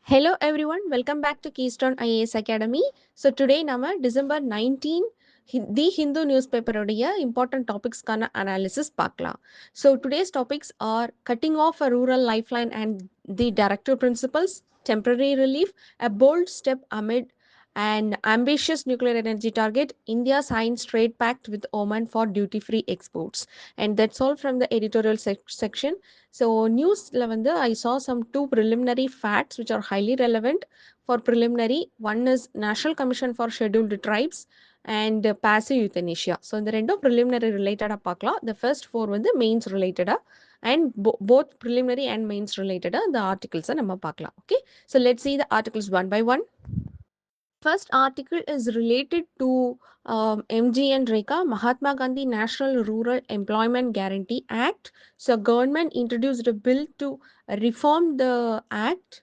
Hello everyone, welcome back to Keystone IAS Academy. So today நம்ம December 19 the Hindu news பேப்பருடைய important டாபிக்ஸ்க்கான analysis பார்க்கலாம். So today's topics are cutting off a rural lifeline and the directive principles, temporary relief, a bold step amid an ambitious nuclear energy target, India signs trade pact with Oman for duty-free exports. And that's all from the editorial section. So newsல வந்து I saw some two preliminary facts which are highly relevant for preliminary. One is National Commission for Scheduled Tribes and passive euthanasia. So இந்த ரெண்டும் preliminary related பார்க்கலாம். The first four வந்து mains related and both preliminary and mains related the articles நம்ம பார்க்கலாம். Okay, so let's see the articles one by one. First article is related to MG and Rekha, Mahatma Gandhi National Rural Employment Guarantee Act. So government introduced a bill to reform the act.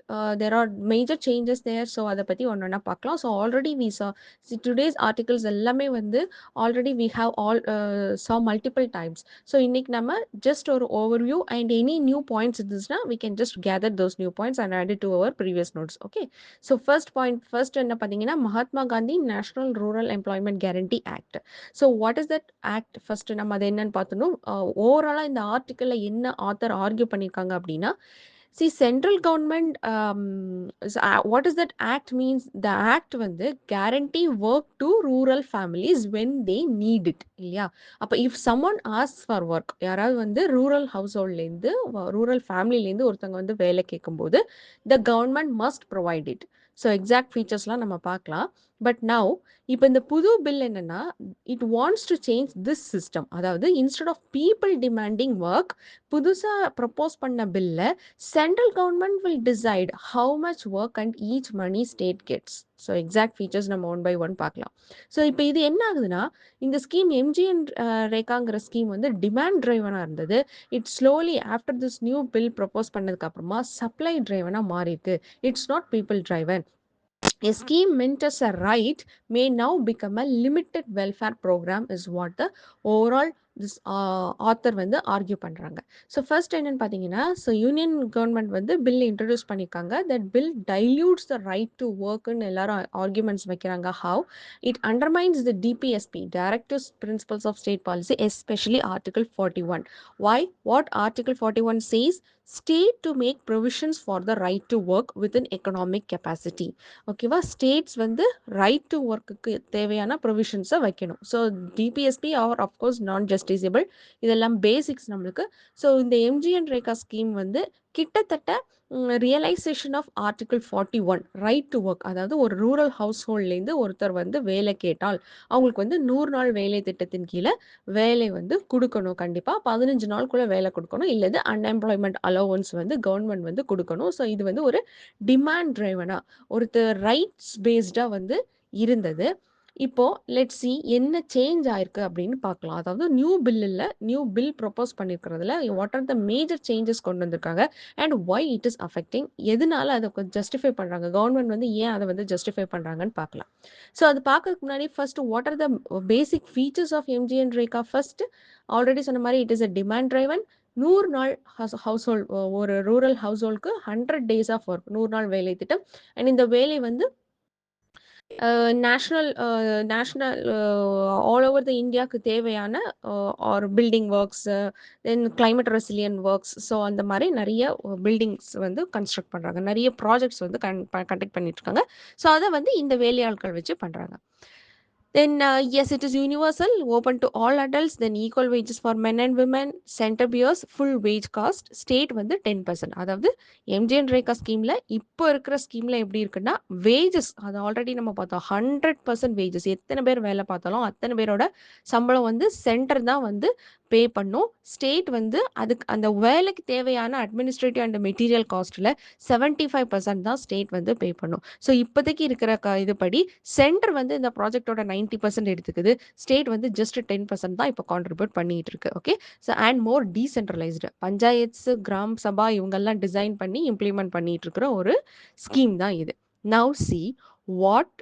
There are major changes there. So அதை பற்றி ஒன்றா பார்க்கலாம். So already we saw, see today's articles எல்லாமே வந்து already we have all saw multiple times. So இன்னைக்கு நம்ம just ஒரு overview and any new points இருந்துச்சுன்னா we can just gather those new points and add it to our previous notes. Okay. So first என்ன பார்த்தீங்கன்னா Mahatma Gandhi national rural employment guarantee act. So what is that act? First நம்ம அது என்னன்னு பார்த்தோம். ஓவராலாக இந்த ஆர்டிக்கலில் என்ன ஆத்தர் ஆர்கியூ பண்ணியிருக்காங்க அப்படின்னா, see central government what is that act means? The act வந்து guarantee work to rural families when they need it இல்லையா? அப்போ if someone asks for work, யாராவது வந்து ரூரல் ஹவுஸ்ஹோல்ட்லேருந்து ரூரல் ஃபேமிலிலேருந்து ஒருத்தவங்க வந்து வேலை கேட்கும்போது the government must provide it. So exact ஃபீச்சர்ஸ்லாம் நம்ம பார்க்கலாம். பட் நவ் இப்போ இந்த புது பில் என்னன்னா, it wants to change this system. அதாவது instead of people demanding work, புதுசாக ப்ரப்போஸ் பண்ண பில்ல central government will decide how much work and each money state gets. So exact features நம்ம ஒன் பை ஒன் பார்க்கலாம். So இப்போ இது என்ன ஆகுதுன்னா, இந்த ஸ்கீம் எம்ஜிஎன் ரேகாங்கிற ஸ்கீம் வந்து டிமாண்ட் டிரைவனாக இருந்தது. It slowly after this new bill propose பண்ணதுக்கு அப்புறமா சப்ளை டிரைவனாக மாறி இருக்கு. It's not people driven. A scheme meant as a right may now become a limited welfare program is what the overall this author வந்து argue பண்ணுறாங்க. So first என்னன்னு பார்த்தீங்கன்னா, so union government வந்து bill introduce பண்ணியிருக்காங்க. That bill dilutes the right to ஒர்க்குன்னு எல்லாரும் arguments வைக்கிறாங்க. How it undermines the DPSP directives principles of state policy, especially article 41. Why? What Article 41 says? State to make provisions for the right to work within economic capacity. ஓகேவா? States வந்து right to ஒர்க்குக்கு தேவையான ப்ரொவிஷன்ஸை வைக்கணும். So DPSP are of course non justiciable, இதெல்லாம் basics நம்மளுக்கு. So இந்த MGNREGA scheme வந்து கிட்டத்தட்ட realisation of article 41 right to work. அதாவது ஒரு ரூரல் ஹவுஸ் ஹோல்ட்லேருந்து ஒருத்தர் வந்து வேலை கேட்டால் அவங்களுக்கு வந்து 100 நாள் வேலை திட்டத்தின் கீழே வேலை வந்து கொடுக்கணும். கண்டிப்பாக 15 நாளுக்குள்ளே வேலை கொடுக்கணும். இல்லது அன்எம்ப்ளாய்மெண்ட் அலோவன்ஸ் வந்து கவர்மெண்ட் வந்து கொடுக்கணும். ஸோ இது வந்து ஒரு டிமாண்ட் டிரைவனாக ஒருத்தர் ரைட்ஸ் பேஸ்டாக வந்து இருந்தது. இப்போ லெட் சி என்ன சேஞ்ச் ஆயிருக்கு அப்படின்னு பார்க்கலாம். அதாவது நியூ பில் ப்ரொப்போஸ் பண்ணியிருக்கிறதுல what are the major changes கொண்டு வந்திருக்காங்க and why it is affecting, எதனால அதை கொஞ்சம் ஜஸ்டிஃபை பண்ணுறாங்க, கவர்மெண்ட் வந்து ஏன் அதை வந்து ஜஸ்டிஃபை பண்ணுறாங்கன்னு பார்க்கலாம். ஸோ அது பார்க்கறதுக்கு முன்னாடி first what are the basic features of MGNREGA? First already சொன்ன மாதிரி it is a demand driven. 100 நாள் ஹவுஸ் ஹோல்ட், ஒரு ரூரல் ஹவுஸ் ஹோல்டுக்கு 100 டேஸ் ஆஃப் ஒர்க், 100 நாள் வேலை திட்டம். அண்ட் இந்த வேலை வந்து நேஷ்னல் ஆல் ஓவர் த இந்தியாவுக்கு தேவையான ஆர் பில்டிங் ஒர்க்ஸ், தென் கிளைமேட் ரெசிலியன்ட் ஒர்க்ஸ், ஸோ அந்த மாதிரி நிறைய பில்டிங்ஸ் வந்து கன்ஸ்ட்ரக்ட் பண்ணுறாங்க, நிறைய ப்ராஜெக்ட்ஸ் வந்து கண்டக்ட் பண்ணிட்டு இருக்காங்க. ஸோ அதை வந்து இந்த வேலையாட்கள் வச்சு பண்ணுறாங்க. Then yes, it is universal, open to all adults, then equal wages for men and women, center bears full wage cost, state வந்து 10%. அதாவது எம்ஜிஎன் ரேகா ஸ்கீமில் இப்போ இருக்கிற ஸ்கீமில் எப்படி இருக்குன்னா, வேஜஸ் அது ஆல்ரெடி நம்ம பார்த்தோம் 100% வேஜஸ், எத்தனை பேர் வேலை பார்த்தாலும் அத்தனை பேரோட சம்பளம் வந்து சென்டர் தான் வந்து பே பண்ணும். ஸ்டேட் வந்து அதுக்கு அந்த வேலைக்கு தேவையான அட்மினிஸ்ட்ரேட்டிவ் அண்ட் மெட்டீரியல் காஸ்ட்டில் 75% தான் ஸ்டேட் வந்து பே பண்ணும். ஸோ இப்போதைக்கு இருக்கிற இதுபடி சென்டர் வந்து இந்த ப்ராஜெக்டோட 90% எடுத்துக்குது, ஸ்டேட் வந்து ஜஸ்ட் 10% தான் இப்போ கான்ட்ரிபியூட் பண்ணிட்டு இருக்கு. Okay, so and more decentralised panchayats, Gram Sabha இவங்கெல்லாம் டிசைன் பண்ணி இம்ப்ளிமெண்ட் பண்ணிட்டு இருக்கிற ஒரு ஸ்கீம் தான் இது. Now see what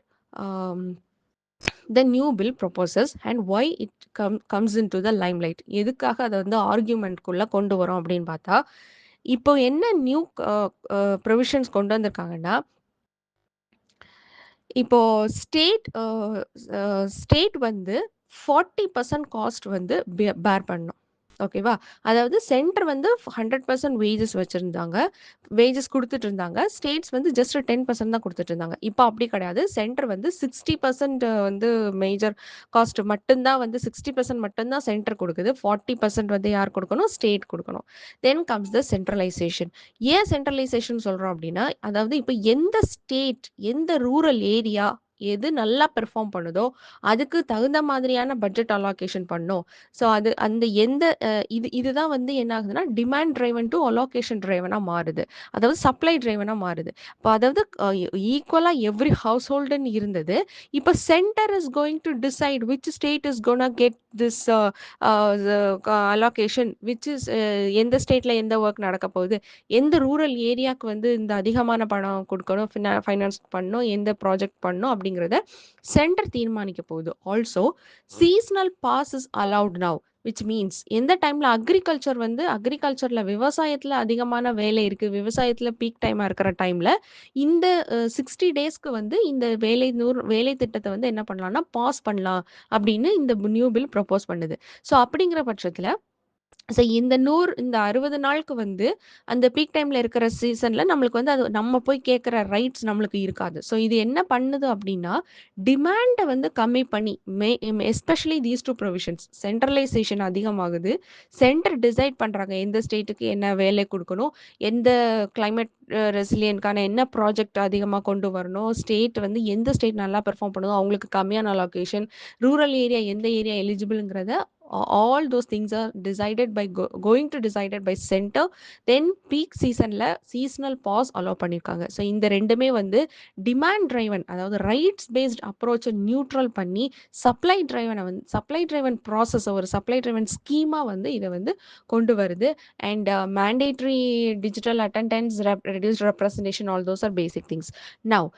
the new bill proposes and why it comes into the limelight. எதுக்காக அதை வந்து ஆர்கியூமெண்ட்குள்ளே கொண்டு வரோம் அப்படின்னு பார்த்தா, இப்போ என்ன நியூ ப்ரொவிஷன்ஸ் கொண்டு வந்திருக்காங்கன்னா, இப்போ ஸ்டேட் ஸ்டேட் வந்து 40% காஸ்ட் வந்து பேர் பண்ணணும். ஓகேவா? அதாவது சென்டர் வந்து 100% வேஜஸ் வச்சிருந்தாங்க. வேஜஸ் குடுத்துட்டு இருந்தாங்க. ஸ்டேட்ஸ் வந்து ஜஸ்ட் 10% தான் குடுத்துட்டு இருந்தாங்க. இப்ப அப்படி கிடையாது. சென்டர் வந்து 60% வந்து மேஜர் காஸ்ட் மட்டும் தான் வந்து 60% மட்டும் தான் சென்டர் குடுக்குது. 40% வந்து யார் குடுக்கணும்? ஸ்டேட் குடுக்கணும். தென் கம்ஸ் த சென்ட்ரலைசேஷன். ஏன் சென்ட்ரலைசேஷன் சொல்றோம் அப்படின்னா, அதாவது இப்ப எந்த ஸ்டேட், எந்த ரூரல் ஏரியா எது நல்லா பெர்ஃபார்ம் பண்ணுதோ, அதுக்கு தகுந்த மாதிரியான பட்ஜெட் அலோகேஷன் பண்ணும். ஸோ அது அந்த எந்த இதுதான் வந்து என்ன ஆகுதுன்னா, டிமாண்ட் டிரைவன் டூ அலோகேஷன் டிரைவனா மாறுது. அதாவது சப்ளை டிரைவனா மாறுது. இப்ப அதாவது ஈக்குவலா எவ்ரி ஹவுஸ் ஹோல்டுன்னு இருந்தது. இப்ப centre is going to decide which state is gonna get this allocation which is எந்த ஸ்டேட்ல எந்த ஒர்க் நடக்க போகுது, எந்த ரூரல் ஏரியாக்கு வந்து இந்த அதிகமான பணம் குடுக்கணும், ஃபைனான்ஸ் பண்ணணும், எந்த ப்ராஜெக்ட் பண்ணணும் அப்படிங்கிறத சென்டர் தீர்மானிக்க போகுது. Also seasonal pause is allowed now. Which means எந்த டைம்ல அக்ரிகல்ச்சர்ல விவசாயத்துல அதிகமான வேலை இருக்கு, விவசாயத்துல பீக் டைமா இருக்கிற டைம்ல இந்த 60 டேஸ்க்கு வந்து இந்த வேலை திட்டத்தை வந்து என்ன பண்ணலாம்னா பாஸ் பண்ணலாம் அப்படின்னு இந்த நியூ பில் ப்ரப்போஸ் பண்ணுது. ஸோ அப்படிங்கிற பட்சத்துல இந்த 60 நாளுக்கு வந்து அந்த பீக் டைம்ல இருக்கிற சீசன்ல நம்மளுக்கு வந்து அது நம்ம போய் கேட்குற ரைட்ஸ் நம்மளுக்கு இருக்காது. ஸோ இது என்ன பண்ணுது அப்படின்னா, டிமாண்ட வந்து கம்மி பண்ணி எஸ்பெஷலி தீஸ் 2 ப்ரொவிஷன்ஸ் சென்ட்ரலைசேஷன் அதிகமாகுது. சென்டர் டிசைட் பண்றாங்க எந்த ஸ்டேட்டுக்கு என்ன வேலை குடுக்கணும், எந்த கிளைமேட் ரெசிலியன்ட்கான என்ன ப்ராஜெக்ட் அதிகமா கொண்டு வரணும், எந்த ஸ்டேட் நல்லா பெர்ஃபார்ம் பண்ணுதோ அவங்களுக்கு கம்மியான அலோகேஷன், ரூரல் ஏரியா எந்த area எலிஜிபிள்ங்கிறத all those things are decided by going to decided by center. Then peak seasonல சீசனல் பாஸ் அலோ பண்ணியிருக்காங்க. ஸோ இந்த ரெண்டுமே வந்து டிமாண்ட் டிரைவன், அதாவது ரைட்ஸ் பேஸ்ட் அப்ரோச்சை நியூட்ரல் பண்ணி சப்ளை டிரைவன் ப்ராசஸ், ஒரு சப்ளை டிரைவன் ஸ்கீமா வந்து இதை வந்து கொண்டு வருது. And mandatory digital attendance, reduced representation, all those are basic things. Now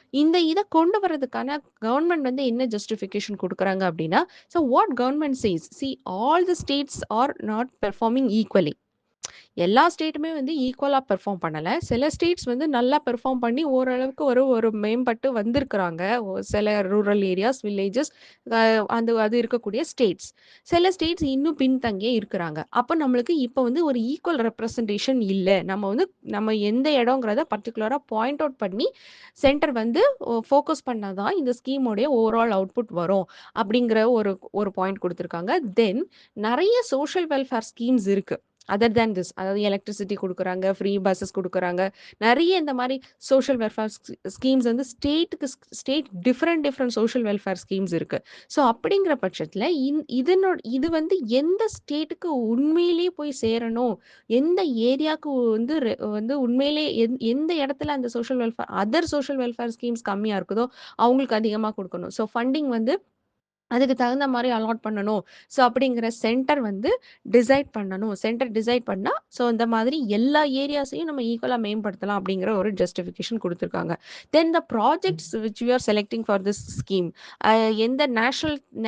இதை கொண்டு வரதுக்கான கவர்மெண்ட் வந்து என்ன ஜஸ்டிஃபிகேஷன் கொடுக்குறாங்க அப்படின்னா, so what government says, see, all the states are not performing equally. எல்லா ஸ்டேட்டுமே வந்து ஈக்குவலா பெர்ஃபார்ம் பண்ணல. சில ஸ்டேட்ஸ் வந்து நல்லா பெர்ஃபார்ம் பண்ணி ஓரளவுக்கு ஒரு ஒரு மேம்பட்டு வந்திருக்கிறாங்க. சில ரூரல் ஏரியாஸ், வில்லேஜஸ் அ அது இருக்கக்கூடிய ஸ்டேட்ஸ். சில ஸ்டேட்ஸ் இன்னும் பின்தங்கியே இருக்கிறாங்க. அப்ப நம்மளுக்கு இப்ப வந்து ஒரு ஈக்குவல் ரெப்ரசன்டேஷன் இல்ல. நம்ம எந்த இடம்ங்கிறத பர்ட்டிகுலரா பாயிண்ட் அவுட் பண்ணி சென்டர் வந்து ஃபோக்கஸ் பண்ணா தான் இந்த ஸ்கீமோடைய ஓவரால் அவுட்புட் வரும். அப்படிங்கிற ஒரு ஒரு பாயிண்ட் குடுத்திருக்காங்க. தென் நெறைய சோஷியல் வெல்ஃபேர் ஸ்கீம்ஸ் இருக்கு. அதர் தேன் திஸ், அதாவது எலக்ட்ரிசிட்டி குடுக்குறாங்க, ஃப்ரீ பஸ்ஸஸ் குடுக்குறாங்க. நெறைய இந்த மாரி சோஷியல் வெல்ஃபேர் ஸ்கீம்ஸ் வந்து state different different social welfare schemes இருக்கு. ஸோ அப்படிங்கிற பட்சத்தில இது வந்து எந்த ஸ்டேட்டுக்கு உண்மையிலேயே போய் சேரணும், எந்த ஏரியாவுக்கு வந்து வந்து உண்மையிலே எந்த இடத்துல அந்த சோஷியல் வெல்ஃபேர் ஸ்கீம்ஸ் கம்மியா இருக்குதோ, அவங்களுக்கு அதிகமா குடுக்கணும். ஸோ ஃபண்டிங் வந்து அதுக்கு தகுந்த மாரி அலாட் பண்ணணும். ஸோ அப்படிங்கிற சென்டர் வந்து டிசைட் பண்ணணும். சென்டர் டிசைட் பண்ணா, ஸோ இந்த மாதிரி எல்லா ஏரியாஸையும் நம்ம ஈக்குவலா மேம்படுத்தலாம் அப்படிங்கிற ஒரு ஜஸ்டிஃபிகேஷன் குடுத்துருக்காங்க. Then the projects which you are selecting for this scheme, எந்த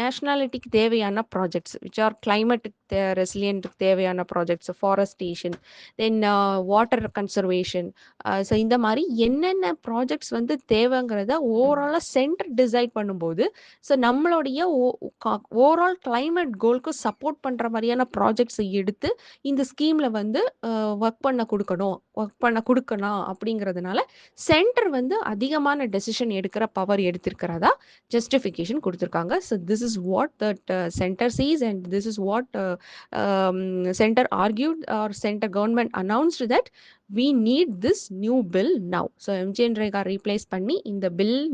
நேஷனாலிட்டிக்கு தேவையான ப்ராஜெக்ட்ஸ் விச் ஆர் கிளைமேட்டுக்கு ரெசிலியன்ட்க்கு தேவையான projects, forestation, then water conservation, so இந்த மாரி என்னென்ன ப்ராஜெக்ட்ஸ் வந்து தேவைங்கிறத ஓவராலா சென்டர் டிசைட் பண்ணும்போது, ஸோ நம்மளுடைய ஓவரால் கிளைமேட் கோல்க்கு சப்போர்ட் பண்ற மாதிரியான ப்ராஜெக்ட்ஸ் எடுத்து இந்த ஸ்கீம்ல வந்து ஒர்க் பண்ண குடுக்கலாம் அப்படிங்கிறதுனால சென்டர் வந்து அதிகமான டெசிஷன் எடுக்கிற பவர் எடுத்திருக்கிறதா ஜஸ்டிஃபிகேஷன் கொடுத்துருக்காங்க. So this is what that centre sees and this is what centre argued or centre government announced that we need this new bill now. So MGN ரேகா replace பண்ணி இந்த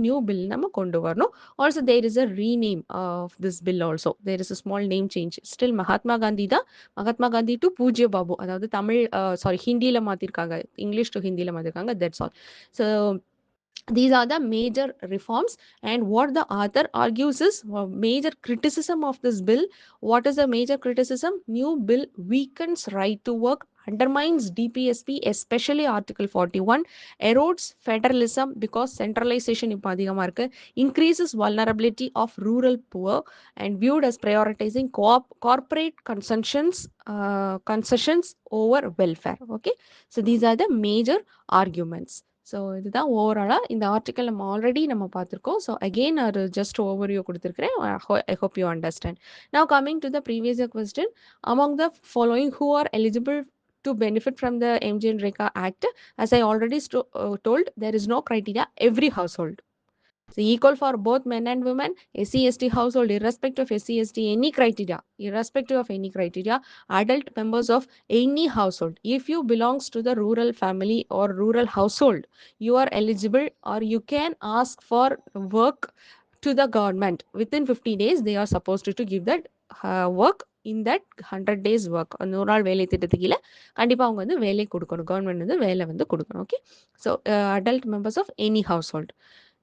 new bill நம்ம கொண்டு வரணும். Also there is a rename of this bill also. There is a small name change. Still Mahatma Gandhi தான். Mahatma Gandhi to பூஜ்ய பாபு. அதாவது ஹிந்தியில மாத்திருக்காங்க. இங்கிலீஷ் டு ஹிந்தியில மாத்திருக்காங்க. That's all. So These are the major reforms, and what the author argues is major criticism of this bill. What is the major criticism? New bill weakens right to work, undermines DPSP, especially Article 41, erodes federalism because centralization இப்போ அதிகமாக இருக்கு, increases vulnerability of rural poor, and viewed as prioritizing corporate concessions over welfare. Okay, so these are the major arguments. So இதுதான் ஓவராலாக இந்த article நம்ம பார்த்துருக்கோம். So again ஒரு just overview கொடுத்துருக்கிறேன். I hope you understand. Now coming to the previous question, among the following who are eligible to benefit from the MGNREGA Act, as I already told, there is no criteria. Every household, so equal for both men and women, SC/ST household, irrespective of SC/ST, any criteria, irrespective of any criteria, adult members of any household. If you belongs to the rural family or rural household, you are eligible, or you can ask for work to the government. Within 50 days, they are supposed to give that work in that 100 days work. நூறு நாள் வேலை திட்டத்துக்கு கீழே கண்டிப்பாக அவங்க வந்து வேலை கொடுக்கணும், கவர்மெண்ட் வந்து வேலை வந்து கொடுக்கணும். Okay, so adult members of any household.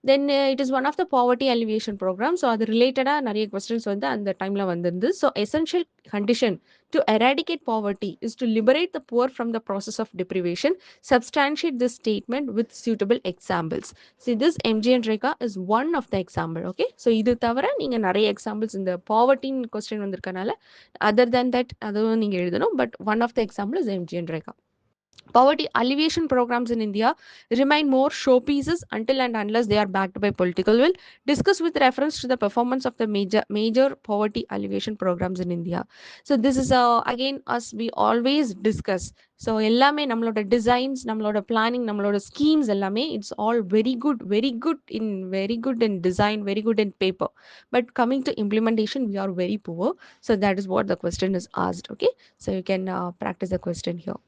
Then it is one of the poverty alleviation programs. So அது ரிலேட்டடாக நிறைய கொஸ்டின்ஸ் வந்து அந்த டைமில் வந்திருந்து. So essential condition to eradicate poverty is to liberate the poor from the process of deprivation. Substantiate this statement with suitable examples. See, this MGNREGA is one of the example. Okay, so இது தவிர நீங்கள் நிறைய examples இந்த பாவர்ட்டின்னு question வந்திருக்கனால other than that அதுவும் நீங்கள் எழுதணும். But one of the example is MGNREGA. Poverty alleviation programs in India remain more showpieces until and unless they are backed by political will. Discuss with reference to the performance of the major poverty alleviation programs in India. So this is again as we always discuss. So எல்லாமே நம்மளோட designs, நம்மளோட planning, நம்மளோட schemes எல்லாமே it's all very good in design, very good in paper. But coming to implementation we are very poor. So that is what the question is asked. Okay, so you can practice the question here.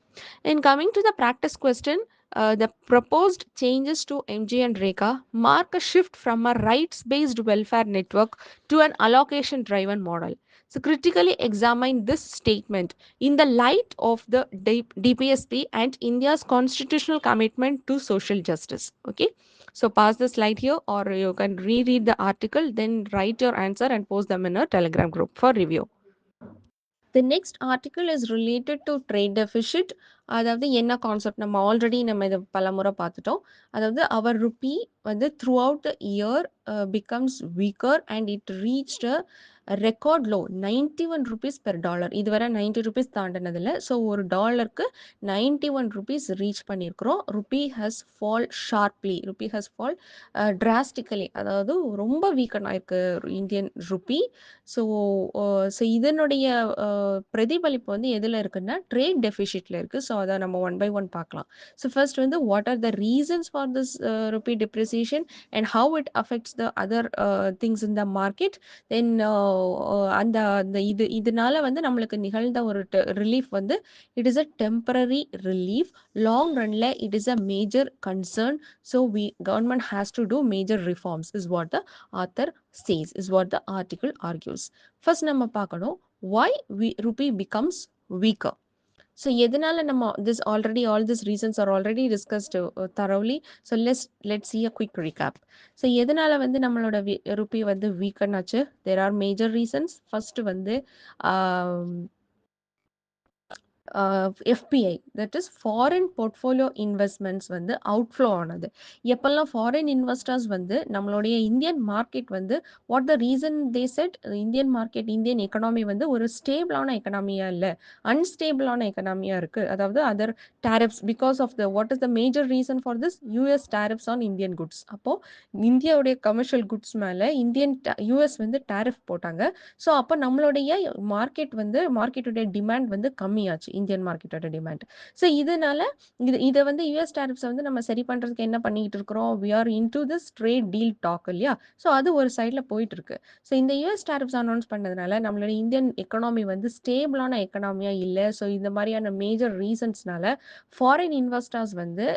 In coming to the practice question, the proposed changes to MGNREGA mark a shift from a rights-based welfare network to an allocation-driven model. So critically examine this statement in the light of the DPSP and India's constitutional commitment to social justice. Okay, so pass the slide here, or you can reread the article, then write your answer and post them in a Telegram group for review. The next article is related to trade deficit. அதாவது என்ன concept நம்ம already இதை பலமுறை பார்த்துட்டோம். அதாவது அவர் rupee வந்து through out the year becomes weaker and it reached record low 91 rupees per dollar. இதுவரை 90 rupees தாண்டினதில்லை. So ஒரு டாலருக்கு 91 rupees ரீச் பண்ணியிருக்கிறோம். Rupee has fall sharply, rupee has fall drastically, அதாவது ரொம்ப வீக்கன் ஆயிருக்கு இந்தியன் ருப்பி. ஸோ ஸோ இதனுடைய பிரதிபலிப்பு வந்து எதில் இருக்குன்னா ட்ரேட் டெஃபிஷிட்டில் இருக்குது. ஸோ அதை நம்ம ஒன் பை ஒன் பார்க்கலாம். ஸோ ஃபர்ஸ்ட் வந்து what are the reasons for this rupee depreciation and how it affects the other things in the market. Then அந்த அந்த இதனால வந்து நம்மளுக்கு நிகழ்ந்த ஒரு ரிலீஃப் வந்து it is a temporary relief. Long ரன்ல it is a major concern. So government has to do major reforms is what the author says, is what the article argues. First நம்ம பார்க்கணும் why rupee becomes weaker. So எதனால நம்ம all these reasons are already discussed thoroughly. So let's see a quick recap. So எதனால வந்து நம்மளோட rupee வந்து weaken ஆச்சு? There are major reasons. First வந்து FPI, that is foreign portfolio investments வந்து outflow ஆனது. எப்பெல்லாம் ஃபாரின் இன்வெஸ்டர்ஸ் வந்து நம்மளுடைய இந்தியன் மார்க்கெட் வந்து what the reason they said, Indian market, Indian economy வந்து ஒரு ஸ்டேபிளான எக்கனாமியாக இல்லை, அன்ஸ்டேபிளான எக்கனாமியாக இருக்குது. அதாவது other tariffs because of the what is the major reason for this US tariffs on Indian goods. அப்போது இந்தியாவுடைய கமர்ஷியல் குட்ஸ் மேலே யூஎஸ் வந்து டேரிஃப் போட்டாங்க. ஸோ அப்போ நம்மளுடைய மார்க்கெட்டுடைய டிமாண்ட் வந்து கம்மியாச்சு, இந்தியன் மார்க்கெட்டோட டிமாண்ட். ஸோ இதனால இதை வந்து யூஎஸ் டேரிஃப்ஸை வந்து நம்ம சரி பண்ணுறதுக்கு என்ன பண்ணிக்கிட்டு இருக்கிறோம், we are into this trade deal talk இல்லையா. ஸோ அது ஒரு சைடில் போயிட்டு இருக்கு. ஸோ இந்த யூஎஸ் டேரிஃப்ஸ் அனௌன்ஸ் பண்ணதுனால நம்மளோட இந்தியன் எக்கனாமி வந்து ஸ்டேபிளான எக்கனாமியாக இல்லை. ஸோ இந்த மாதிரியான மேஜர் ரீசன்ஸ்னால ஃபாரின் இன்வெஸ்டர்ஸ் வந்து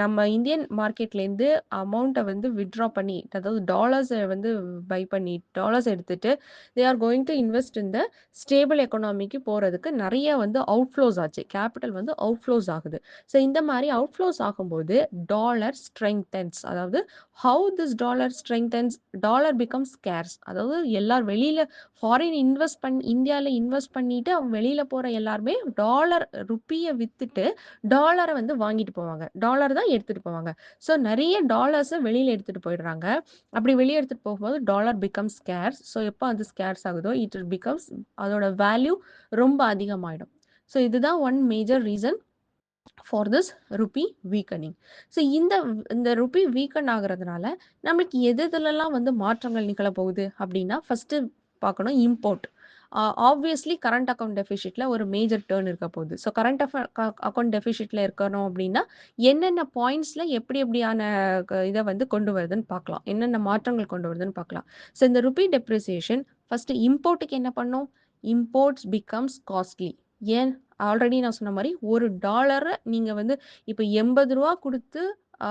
நம்ம இந்தியன் மார்க்கெட்லேருந்து அமௌண்ட்டை வந்து வித்ட்ரா பண்ணி, அதாவது டாலர்ஸை வந்து பை பண்ணி டாலர்ஸ் எடுத்துட்டு they are going to invest இந்த ஸ்டேபிள் எக்கனாமிக்கு போகிறதுக்கு நிறைய வந்து அவுட்ஃப்ளோ அவுட்ஃப்ளோஸ் ஆச்சு. கேபிட்டல் வந்து அவுட்ஃப்ளோஸ் ஆகுது. ஸோ இந்த மாரி அவுட்ஃப்ளோஸ் ஆகும்போது டாலர் ஸ்ட்ரெங்தன்ஸ். அதாவது how this dollar strengthens? Dollar becomes scarce. அதாவது எல்லாரும் வெளியில ஃபாரின் இந்தியால இன்வெஸ்ட் பண்ணிட்டு அவங்க வெளியில போற எல்லாருமே டாலர் ருப்பிய வித்துட்டு டாலர வந்து வாங்கிட்டு போவாங்க. டாலர் தான் எடுத்துட்டு போவாங்க. ஸோ நெறைய டாலர்ஸ வெளியில எடுத்துட்டு போயிடுறாங்க. அப்படி வெளிய எடுத்துட்டு போகும்போது டாலர் பிகம்ஸ் ஸ்கேர்ஸ். ஸோ எப்போ அது ஸ்கேர்ஸ் ஆகுதோ இட் பிகம்ஸ் அதோட வேல்யூ ரொம்ப அதிகமாயிடும். ஸோ இதுதான் one major reason for this rupee weakening. So இந்த ருப்பி வீக்கன் ஆகுறதுனால நம்மளுக்கு எதுலலாம் வந்து மாற்றங்கள் நிகழப்போகுது அப்படின்னா, ஃபர்ஸ்ட்டு பார்க்கணும் இம்போர்ட். ஆப்வியஸ்லி கரண்ட் அக்கவுண்ட் டெஃபிசிட்ல ஒரு மேஜர் டர்ன் இருக்க போகுது. ஸோ கரண்ட் அக்கவுண்ட் டெஃபிசிட்ல இருக்கணும் அப்படின்னா, என்னென்ன பாயிண்ட்ஸ்ல எப்படி எப்படியான இத வந்து கொண்டு வருதுன்னு பார்க்கலாம். என்னென்ன மாற்றங்கள் கொண்டு வருதுன்னு பார்க்கலாம். ஸோ இந்த ருப்பி டெப்ரிசியேஷன் ஃபர்ஸ்ட்டு இம்போர்ட்க்கு என்ன பண்ணும்? Imports becomes costly. ஏன்? ஆல்ரெடி நான் சொன்ன மாரி $1 நீங்க வந்து இப்ப ரூ. 80 குடுத்து ஆ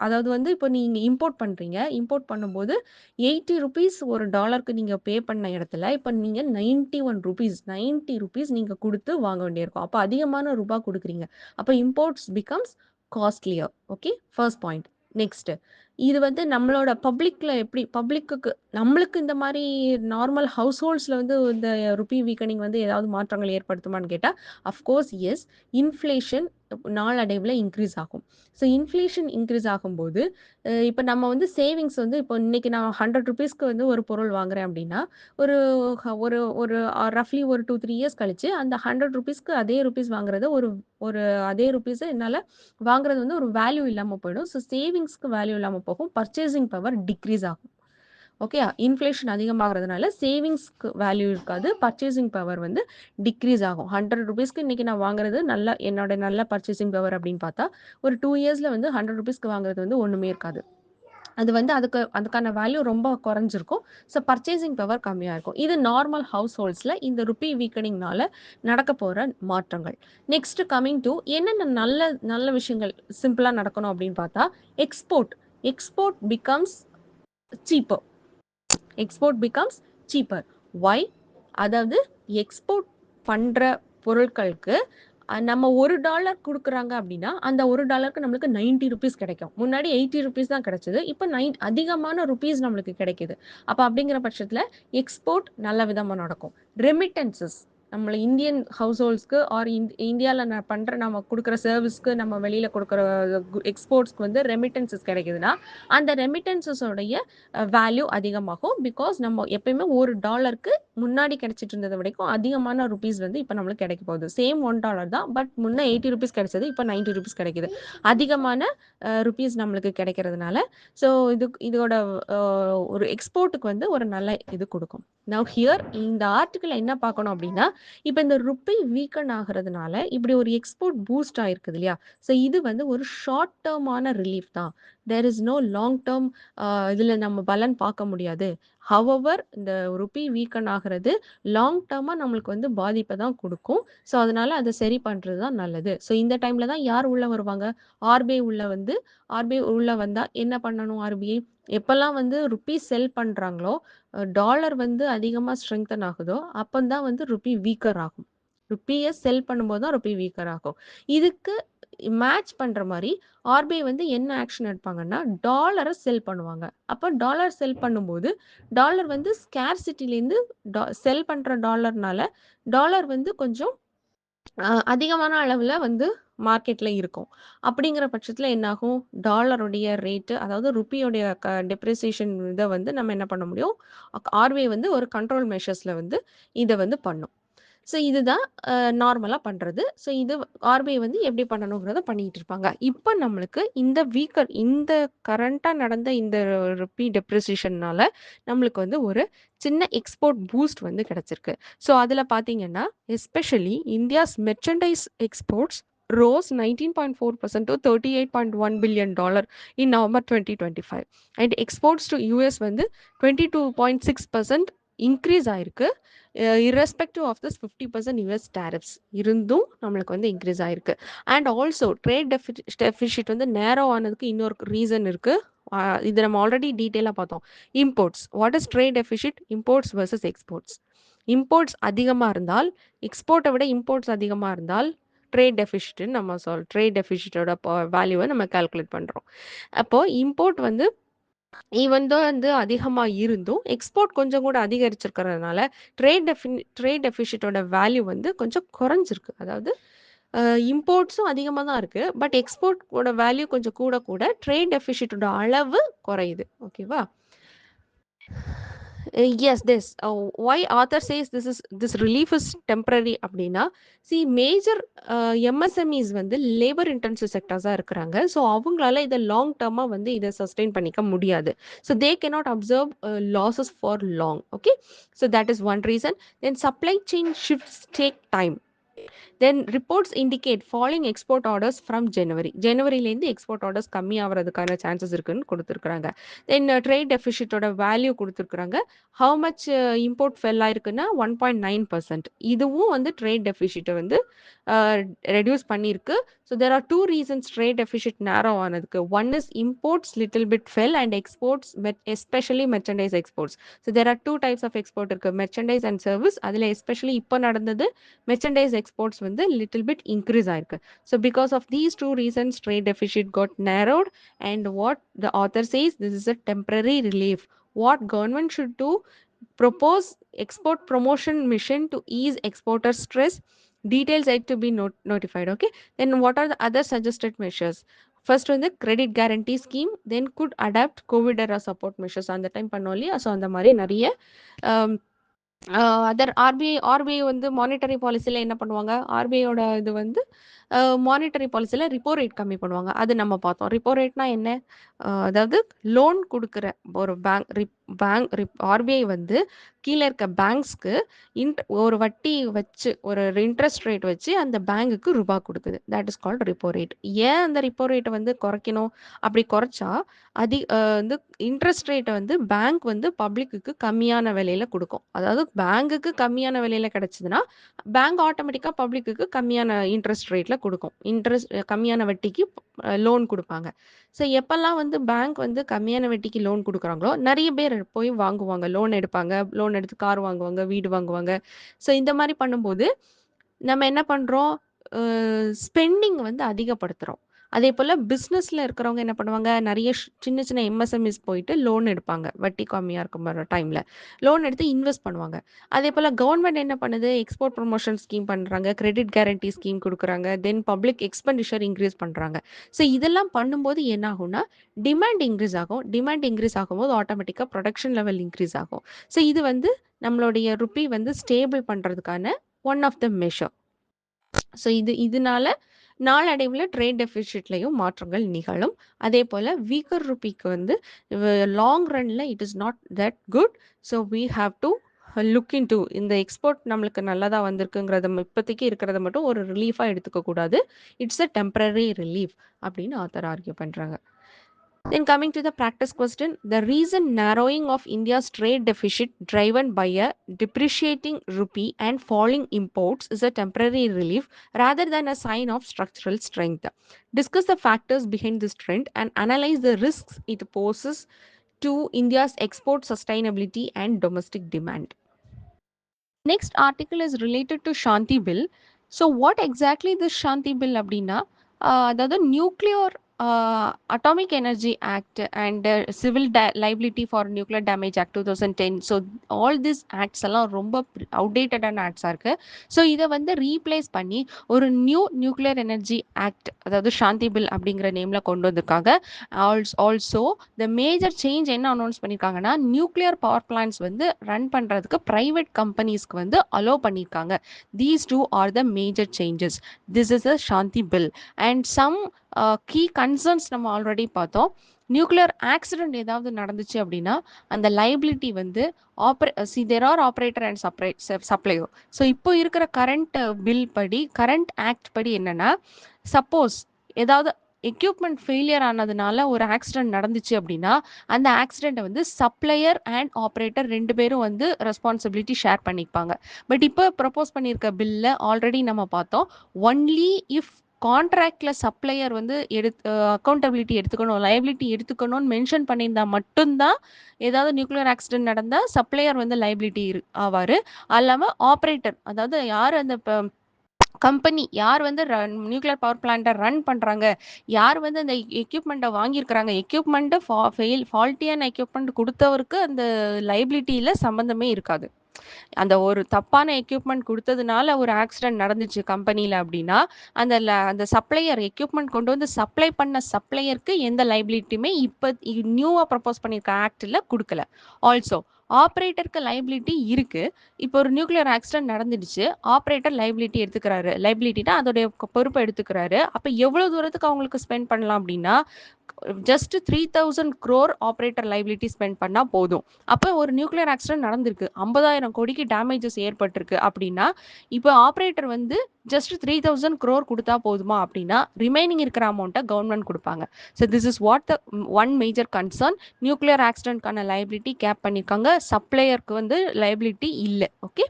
அதாவது வந்து இப்ப நீங்க இம்போர்ட் பண்றீங்க. இம்போர்ட் பண்ணும்போது ₹80 ஒரு டாலருக்கு நீங்க பே பண்ண இடத்துல, இப்ப நீங்க ₹91 நீங்க குடுத்து வாங்க வேண்டியிருக்கும். அப்ப அதிகமான ரூபா குடுக்குறீங்க. அப்ப imports becomes costlier. Okay. First point. Next இது வந்து நம்மளோட பப்ளிக்ல எப்படி பப்ளிக்குக்கு நம்மளுக்கு இந்த மாரி நார்மல் ஹவுஸ்ஹோல்ட்ஸ்ல வந்து இந்த ருப்பி வீக்கனிங் வந்து ஏதாவது மாற்றங்கள் ஏற்படுத்துமான்னு கேட்டா, அஃப்கோர்ஸ் எஸ். இன்ஃப்ளேஷன் நாளடைவுல இன்க்ரீஸ் ஆகும். ஸோ இன்ஃப்ளேஷன் இன்க்ரீஸ் ஆகும்போது, இப்ப நம்ம வந்து சேவிங்ஸ் வந்து இப்போ இன்னைக்கு நான் ₹100க்கு வந்து ஒரு பொருள் வாங்குறேன் அப்படின்னா, ஒரு ஒரு ஒரு ரஃப்லி ஒரு 2, 3 இயர்ஸ் கழிச்சு அந்த ₹100க்கு அதே ரூப்பீஸ் வாங்குறத ஒரு ஒரு அதே ரூப்பீஸ என்னால வாங்குறது வந்து ஒரு வேல்யூ இல்லாம போயிடும். ஸோ சேவிங்ஸ்க்கு வேல்யூ இல்லாம போகும். பர்ச்சேசிங் பவர் டிக்ரீஸ் ஆகும். ஓகே. இன்ஃப்ளேஷன் அதிகமாகறதுனால சேவிங்ஸ்க்கு வேல்யூ இருக்காது. பர்ச்சேசிங் பவர் வந்து டிக்ரீஸ் ஆகும். ₹100க்கு இன்னைக்கு நான் வாங்குறது என்னோட நல்ல பர்ச்சேசிங் பவர் அப்படின்னு பார்த்தா, ஒரு 2 இயர்ஸ்ல வந்து ₹100க்கு வாங்குறது வந்து ஒண்ணுமே இருக்காது. அது வந்து அதுக்கான வேல்யூ ரொம்ப குறைஞ்சிருக்கும். ஸோ பர்ச்சேசிங் பவர் கம்மியா இருக்கும். இது நார்மல் ஹவுஸ் ஹோல்ட்ஸ்ல இந்த ருப்பி வீக்கனிங்னால நடக்கப் போற மாற்றங்கள். நெக்ஸ்ட் கமிங் டூ என்னென்ன நல்ல நல்ல விஷயங்கள் சிம்பிளா நடக்கணும் அப்படின்னு பார்த்தா, export. Export becomes cheaper. Export becomes cheaper. Why? அதாவது எக்ஸ்போர்ட் பண்ற பொருட்களுக்கு நம்ம $1 குடுக்குறாங்க அப்படின்னா, அந்த $1க்கு நம்மளுக்கு ₹90 கிடைக்கும். முன்னாடி ₹80 தான் கிடைச்சது. இப்ப அதிகமான ரூப்பீஸ் நம்மளுக்கு கிடைக்குது. அப்ப அப்படிங்கிற பட்சத்தில எக்ஸ்போர்ட் நல்ல விதமா நடக்கும். ரெமிட்டன்ஸஸ் நம்மள இந்தியன் ஹவுஸ் ஹோல்ட்ஸ்க்கு ஆர் இந்தியால நம்ம குடுக்குற சர்விஸ்க்கு நம்ம வெளியில குடுக்குற எக்ஸ்போர்ட்ஸ்க்கு வந்து ரெமிட்டன்ஸஸ் கிடைக்குதுன்னா, அந்த ரெமிட்டன்ஸஸ் உடைய வேல்யூ அதிகமாகும். பிகாஸ் நம்ம எப்பயுமே $1க்கு முன்னாடி கிடைச்சிட்டு இருந்தத விடைக்கும் அதிகமான ரூப்பீஸ் வந்து இப்ப நம்மளுக்கு கிடைக்க போகுது. சேம் $1 தான். பட் முன்ன ₹80 கிடைச்சது. இப்ப ₹90 கிடைக்குது. அதிகமான ரூப்பீஸ் நம்மளுக்கு கிடைக்கிறதுனால, ஸோ இதோட அ ஒரு எக்ஸ்போர்ட்க்கு வந்து ஒரு நல்ல இது குடுக்கும். நவ் ஹியர் இந்த ஆர்டிக்கிள்ல என்ன பார்க்கணும் அப்படின்னா, இப்ப இந்த ருப்பி வீக்கன் ஆகுறதுனால இப்படி ஒரு எக்ஸ்போர்ட் பூஸ்ட் ஆயிருக்குது இல்லையா? ஸோ இது வந்து ஒரு ஷார்ட் டெர்மான ரிலீஃப் தான். There is no long term இதுல நம்ம பலன் பார்க்க முடியாது. ஹவெவர் இந்த ருப்பி வீக்கன் ஆகுறது லாங் டெர்மா நம்மளுக்கு வந்து பாதிப்ப தான் குடுக்கும். ஸோ அதனால அத சரி பண்றது தான் நல்லது. ஸோ இந்த டைம்ல தான் யார் உள்ள வருவாங்க? ஆர்பிஐ உள்ள வந்தா என்ன பண்ணணும் ஆர்பிஐ? எப்பல்லாம் வந்து ருப்பீ செல் பண்றாங்களோ, டாலர் வந்து அதிகமா ஸ்ட்ரெங்தன் ஆகுதோ, அப்பந்தான் வந்து ருப்பீ வீக்கர் ஆகும். ருப்பிய செல் பண்ணும்போது தான் ருப்பீ வீக்கர் ஆகும். இதுக்கு மேட்ச் பண்ற மாரி ஆர்பிஐ வந்து என்ன ஆக்ஷன் எடுப்பாங்கன்னா, டாலர செல் பண்ணுவாங்க. அப்ப டாலர் செல் பண்ணும்போது, டாலர் வந்து ஸ்கேர்சிட்டிலேருந்து செல் பண்ற டாலர்னால, டாலர் வந்து கொஞ்சம் அதிகமான அளவுல வந்து மார்க்கெட்ல இருக்கும். அப்படிங்கிற பட்சத்தில என்னாகும்? டாலருடைய ரேட்டு அதாவது ருப்பியோடைய டெப்ரிசியேஷன் இத வந்து நம்ம என்ன பண்ண முடியும்? ஆர்பிஐ வந்து ஒரு கண்ட்ரோல் மெஷர்ஸ்ல வந்து இத வந்து பண்ணும். ஸோ இதுதான் நார்மலா பண்றது. ஸோ இது ஆர்பிஐ வந்து எப்படி பண்ணணுங்கிறத பண்ணிட்டு இருப்பாங்க. இப்ப நம்மளுக்கு இந்த கரண்ட்டா நடந்த இந்த ருப்பி டெப்ரிசியேஷன்னால நம்மளுக்கு வந்து ஒரு சின்ன எக்ஸ்போர்ட் பூஸ்ட் வந்து கிடைச்சிருக்கு. ஸோ அதுல பார்த்தீங்கன்னா, especially India's merchandise exports rose 19.4% to $38.1 billion in November 2025 and exports to US வந்து 22.6% இன்க்ரீஸ் ஆயிருக்கு. Irrespective of this 50% US tariffs இருந்தும் நம்மளுக்கு வந்து இன்க்ரீஸ் ஆயிருக்கு. அண்ட் ஆல்சோ ட்ரேட் டெஃபிசிட் வந்து நேரோ ஆனதுக்கு இன்னொரு ரீசன் இருக்கு. இது நம்ம ஆல்ரெடி டீட்டெயிலா பார்த்தோம். Imports. What is trade deficit? Imports versus exports. Imports அதிகமா இருந்தால், எக்ஸ்போர்ட்ட விட இம்போர்ட்ஸ் அதிகமா இருந்தால், ட்ரேட் டெஃபிசிட்ன்னு நம்ம ட்ரேட் டெஃபிசிட்டோட வேல்யூவ நம்ம கால்குலேட் பண்றோம். அப்போ இம்போர்ட் வந்து ஈவன் தோ வந்து அதிகமா இருந்தும், எக்ஸ்போர்ட் கொஞ்சம் கூட அதிகரிச்சிருக்கிறதுனால, ட்ரேட் டெஃபிசிட்டோட வேல்யூ வந்து கொஞ்சம் குறைஞ்சிருக்கு. அதாவது அ இம்போர்ட்ஸும் அதிகமா தான் இருக்கு. பட் எக்ஸ்போர்ட்டோட வேல்யூ கொஞ்சம் கூட கூட ட்ரேட் டெஃபிசிட்டோட அளவு குறையுது. ஓகேவா? Yes, this. Why author says this relief is temporary அப்படின்னா, மேஜர் எம்எஸ்எம்இஸ் வந்து லேபர் இன்டென்சிவ் செக்டார்ஸா இருக்கிறாங்க. ஸோ அவங்களால இத லாங் டர்மா வந்து இத சஸ்டெயின் பண்ணிக்க முடியாது. So they cannot absorb losses for long. Okay. So that is one reason. Then supply chain shifts take time. Then reports indicate falling export orders from January. ஜனவரிலேருந்து export orders கம்மி ஆவறதுக்கான chances இருக்குன்னு குடுத்துருக்காங்க. Then trade டெஃபிசிட்டோட value குடுத்துருக்காங்க. How much import fell ஆயிருக்குன்னா 1.9%. இதுவும் வந்து ட்ரேட் டெஃபிசிட்ட வந்து அ ரெட்யூஸ் பண்ணியிருக்கு. So there are 2 reasons trade deficit narrow ஆனதுக்கு. One is imports little bit fell and exports especially merchandise exports. So there are 2 types of export இருக்கு. Merchandise and service. அதுல எஸ்பெஷலி இப்ப நடந்தது மெர்ச்சன்டைஸ் எக்ஸ்போர்ட்ஸ் வந்து little bit increase ஆயிருக்கு. So because of these 2 reasons trade deficit got narrowed and what the author says this is a temporary relief. What government should do? Propose export promotion mission to ease exporter stress. Details yet to be notified. Okay. Then what are the other suggested measures? First one the credit guarantee scheme. Then could adapt COVID era support measures. அந்த time பண்ணோம் இல்லையா? So அந்த மாதிரி நிறைய other RBI வந்து monetary பாலிசில என்ன பண்ணுவாங்க? ஆர்பிஐயோட இது வந்து மானிட்டரி பாலிசில ரிப்போ ரேட் கம்மி பண்ணுவாங்க. அது நம்ம பார்த்தோம். ரிப்போ ரேட்னா என்ன? அதாவது லோன் குடுக்குற ஒரு ஆர்பிஐ வந்து கீழ இருக்க பேங்க்ஸ்க்கு ஒரு வட்டி வச்சு ஒரு இன்ட்ரெஸ்ட் ரேட் வச்சு அந்த பேங்குக்கு ரூபா குடுக்குது. That is called repo rate. ஏன் அந்த ரிப்போ ரேட்ட வந்து குறைக்கணும்? அப்படி குறைச்சா வந்து இன்ட்ரெஸ்ட் ரேட்ட வந்து பேங்க் வந்து பப்ளிக்குக்கு கம்மியான விலையில குடுக்கும். அதாவது பேங்குக்கு கம்மியான விலையில கிடைச்சதுன்னா, பேங்க் ஆட்டோமேட்டிக்கா பப்ளிக்குக்கு கம்மியான இன்ட்ரெஸ்ட் ரேட்ல குடுக்கும். கம்மியான வட்டிக்கு லோன் குடுப்பாங்க. ஸோ எப்பல்லாம் வந்து பேங்க் வந்து கம்மியான வட்டிக்கு லோன் குடுக்குறாங்களோ, நெறைய பேர் போய் வாங்குவாங்க. லோன் எடுப்பாங்க. லோன் எடுத்து கார் வாங்குவாங்க, வீடு வாங்குவாங்க. ஸோ இந்த மாரி பண்ணும்போது நம்ம என்ன பண்றோம்? அ ஸ்பெண்டிங் வந்து அதிகப்படுத்துறோம். அதேபோல பிசினஸ்ல இருக்கிறவங்க என்ன பண்ணுவாங்க? நெறைய சின்ன சின்ன எம்எஸ்எம்இஸ் போயிட்டு லோன் எடுப்பாங்க. வட்டி கம்மியா இருக்கும் டைம்ல. லோன் எடுத்து இன்வெஸ்ட் பண்ணுவாங்க. அதேபோல கவர்ன்மெண்ட் என்ன பண்ணுது? எக்ஸ்போர்ட் ப்ரமோஷன் ஸ்கீம் பண்றாங்க. கிரெடிட் கேரண்டி ஸ்கீம் குடுக்குறாங்க. தென் பப்ளிக் எக்ஸ்பெண்டிச்சர் இன்கிரீஸ் பண்றாங்க. ஸோ இதெல்லாம் பண்ணும்போது என்ன ஆகும்னா, டிமாண்ட் இன்கிரீஸ் ஆகும். டிமாண்ட் இன்கிரீஸ் ஆகும்போது ஆட்டோமேட்டிக்கா புரொடக்ஷன் லெவல் இன்கிரீஸ் ஆகும். ஸோ இது வந்து நம்மளுடைய ரூபி வந்து ஸ்டேபிள் பண்றதுக்கான one of the measure. So இதனால நாளடைவுல ட்ரேட் டெஃபிசிட்லயும் மாற்றங்கள் நிகழும். அதேபோல வீக்கர் ரூபிக்கு வந்து லாங் ரன்ல it is not that good. So we have to look into இந்த எக்ஸ்போர்ட் நம்மளுக்கு நல்லதா வந்திருக்குங்கிறத இப்போதைக்கு இருக்கிறத மட்டும் ஒரு ரிலீஃபா எடுத்துக்க கூடாது. இட்ஸ் அ டெம்பரரி ரிலீஃப் அப்படின்னு ஆத்தர் ஆர்கியூ பண்றாங்க. Then coming to the practice question, the reason narrowing of India's trade deficit driven by a depreciating rupee and falling imports is a temporary relief rather than a sign of structural strength. Discuss the factors behind this trend and analyze the risks it poses to India's export sustainability and domestic demand. Next article is related to Shanti Bill. So what exactly this Shanti Bill அப்படின்னா அதாவது nuclear atomic energy act and civil liability for nuclear damage act 2010. So all this acts எல்லாம் ரொம்ப அவுடேட்டடான ஆக்ட்ஸாக இருக்குது. So இதை வந்து replace பண்ணி ஒரு nuclear energy act அதாவது சாந்தி பில் அப்படிங்கிற நேமில் கொண்டு வந்திருக்காங்க. ஆல்சோ த மேஜர் சேஞ்ச் என்ன அனௌன்ஸ் பண்ணியிருக்காங்கன்னா, நியூக்ளியர் பவர் பிளான்ட்ஸ் வந்து ரன் பண்ணுறதுக்கு ப்ரைவேட் கம்பெனிஸ்க்கு வந்து அலோ பண்ணியிருக்காங்க. These two are the major changes. This is a Shanti bill and some key concerns நம்ம ஆல்ரெடி பார்த்தோம். நியூக்ளியர் ஆக்சிடென்ட் ஏதாவது நடந்துச்சு அப்படின்னா அந்த லைபிலிட்டி வந்து தேர் ஆர் ஆப்ரேட்டர் அண்ட் சப்ளையோ. ஸோ இப்போ இருக்கிற கரண்ட் பில் படி, கரண்ட் ஆக்ட் படி என்னன்னா, சப்போஸ் ஏதாவது எக்யூப்மெண்ட் ஃபெயிலியர் ஆனதுனால ஒரு ஆக்சிடென்ட் நடந்துச்சு அப்படின்னா அந்த ஆக்சிடென்ட்டை வந்து சப்ளையர் அண்ட் ஆப்ரேட்டர் 2 பேரும் வந்து ரெஸ்பான்சிபிலிட்டி ஷேர் பண்ணிப்பாங்க. பட் இப்போ ப்ரப்போஸ் பண்ணியிருக்க பில்ல ஆல்ரெடி நம்ம பார்த்தோம். ஒன்லி இஃப் கான்ட்ராக்ட்ல சப்ளையர் வந்து அக்கௌண்டபிலிட்டி எடுத்துக்கணும், லைபிலிட்டி எடுத்துக்கணும்னு மென்ஷன் பண்ணியிருந்தா மட்டும்தான் ஏதாவது நியூக்ளியர் ஆக்சிடென்ட் நடந்தா சப்ளையர் வந்து லைபிலிட்டி ஆவாரு. அல்லாம ஆப்பரேட்டர், அதாவது யார் அந்த கம்பெனி யார் வந்து நியூக்ளியர் பவர் பிளான்ட்டை ரன் பண்ணுறாங்க, யார் வந்து அந்த எக்யூப்மெண்ட்டை வாங்கியிருக்கிறாங்க, எக்யூப்மெண்ட்டு ஃபால்ட்டியான எக்யூப்மெண்ட் கொடுத்தவருக்கு அந்த லைபிலிட்டியில் சம்மந்தமே இருக்காது. அந்த ஒரு தப்பான எக்யூப்மெண்ட் குடுத்ததுனால ஒரு ஆக்சிடென்ட் நடந்துச்சு கம்பெனில அப்படின்னா, அந்த சப்ளையர் எக்யூப்மெண்ட் கொண்டு வந்து சப்ளை பண்ண சப்ளையருக்கு எந்த லைபிலிட்டியுமே இப்ப நியூவா ப்ரப்போஸ் பண்ணியிருக்க ஆக்ட்ல குடுக்கல. ஆல்சோ ஆப்பரேட்டருக்கு லைபிலிட்டி இருக்கு. இப்போ ஒரு நியூக்ளியர் ஆக்சிடென்ட் நடந்துடுச்சு. ஆப்பரேட்டர் லைபிலிட்டி எடுத்துக்கிறாரு. லைபிலிட்டினா அதோடைய பொறுப்ப எடுத்துக்கிறாரு. அப்ப எவ்வளவு தூரத்துக்கு அவங்களுக்கு ஸ்பெண்ட் பண்ணலாம் அப்படின்னா, just 3000 crore operator liability spend பண்ணா போதும். அப்ப ஒரு நியூக்ளியர் ஆக்சிடென்ட் நடந்திருக்கு. 50,000 கோடிக்கு டேமேஜஸ் ஏற்பட்டிருக்கு அப்படின்னா, இப்போ ஆப்பரேட்டர் வந்து ஜஸ்ட் 3000 crore குடுத்தா போதுமா அப்படின்னா, ரிமைனிங் இருக்கிற அமௌண்ட்ட கவர்ன்மெண்ட் குடுப்பாங்க. So this is what the one major concern. Nuclear ஆக்சிடென்ட்க்கான லைபிலிட்டி கேப் பண்ணியிருக்காங்க. சப்ளையருக்கு வந்து லைபிலிட்டி இல்ல. Okay.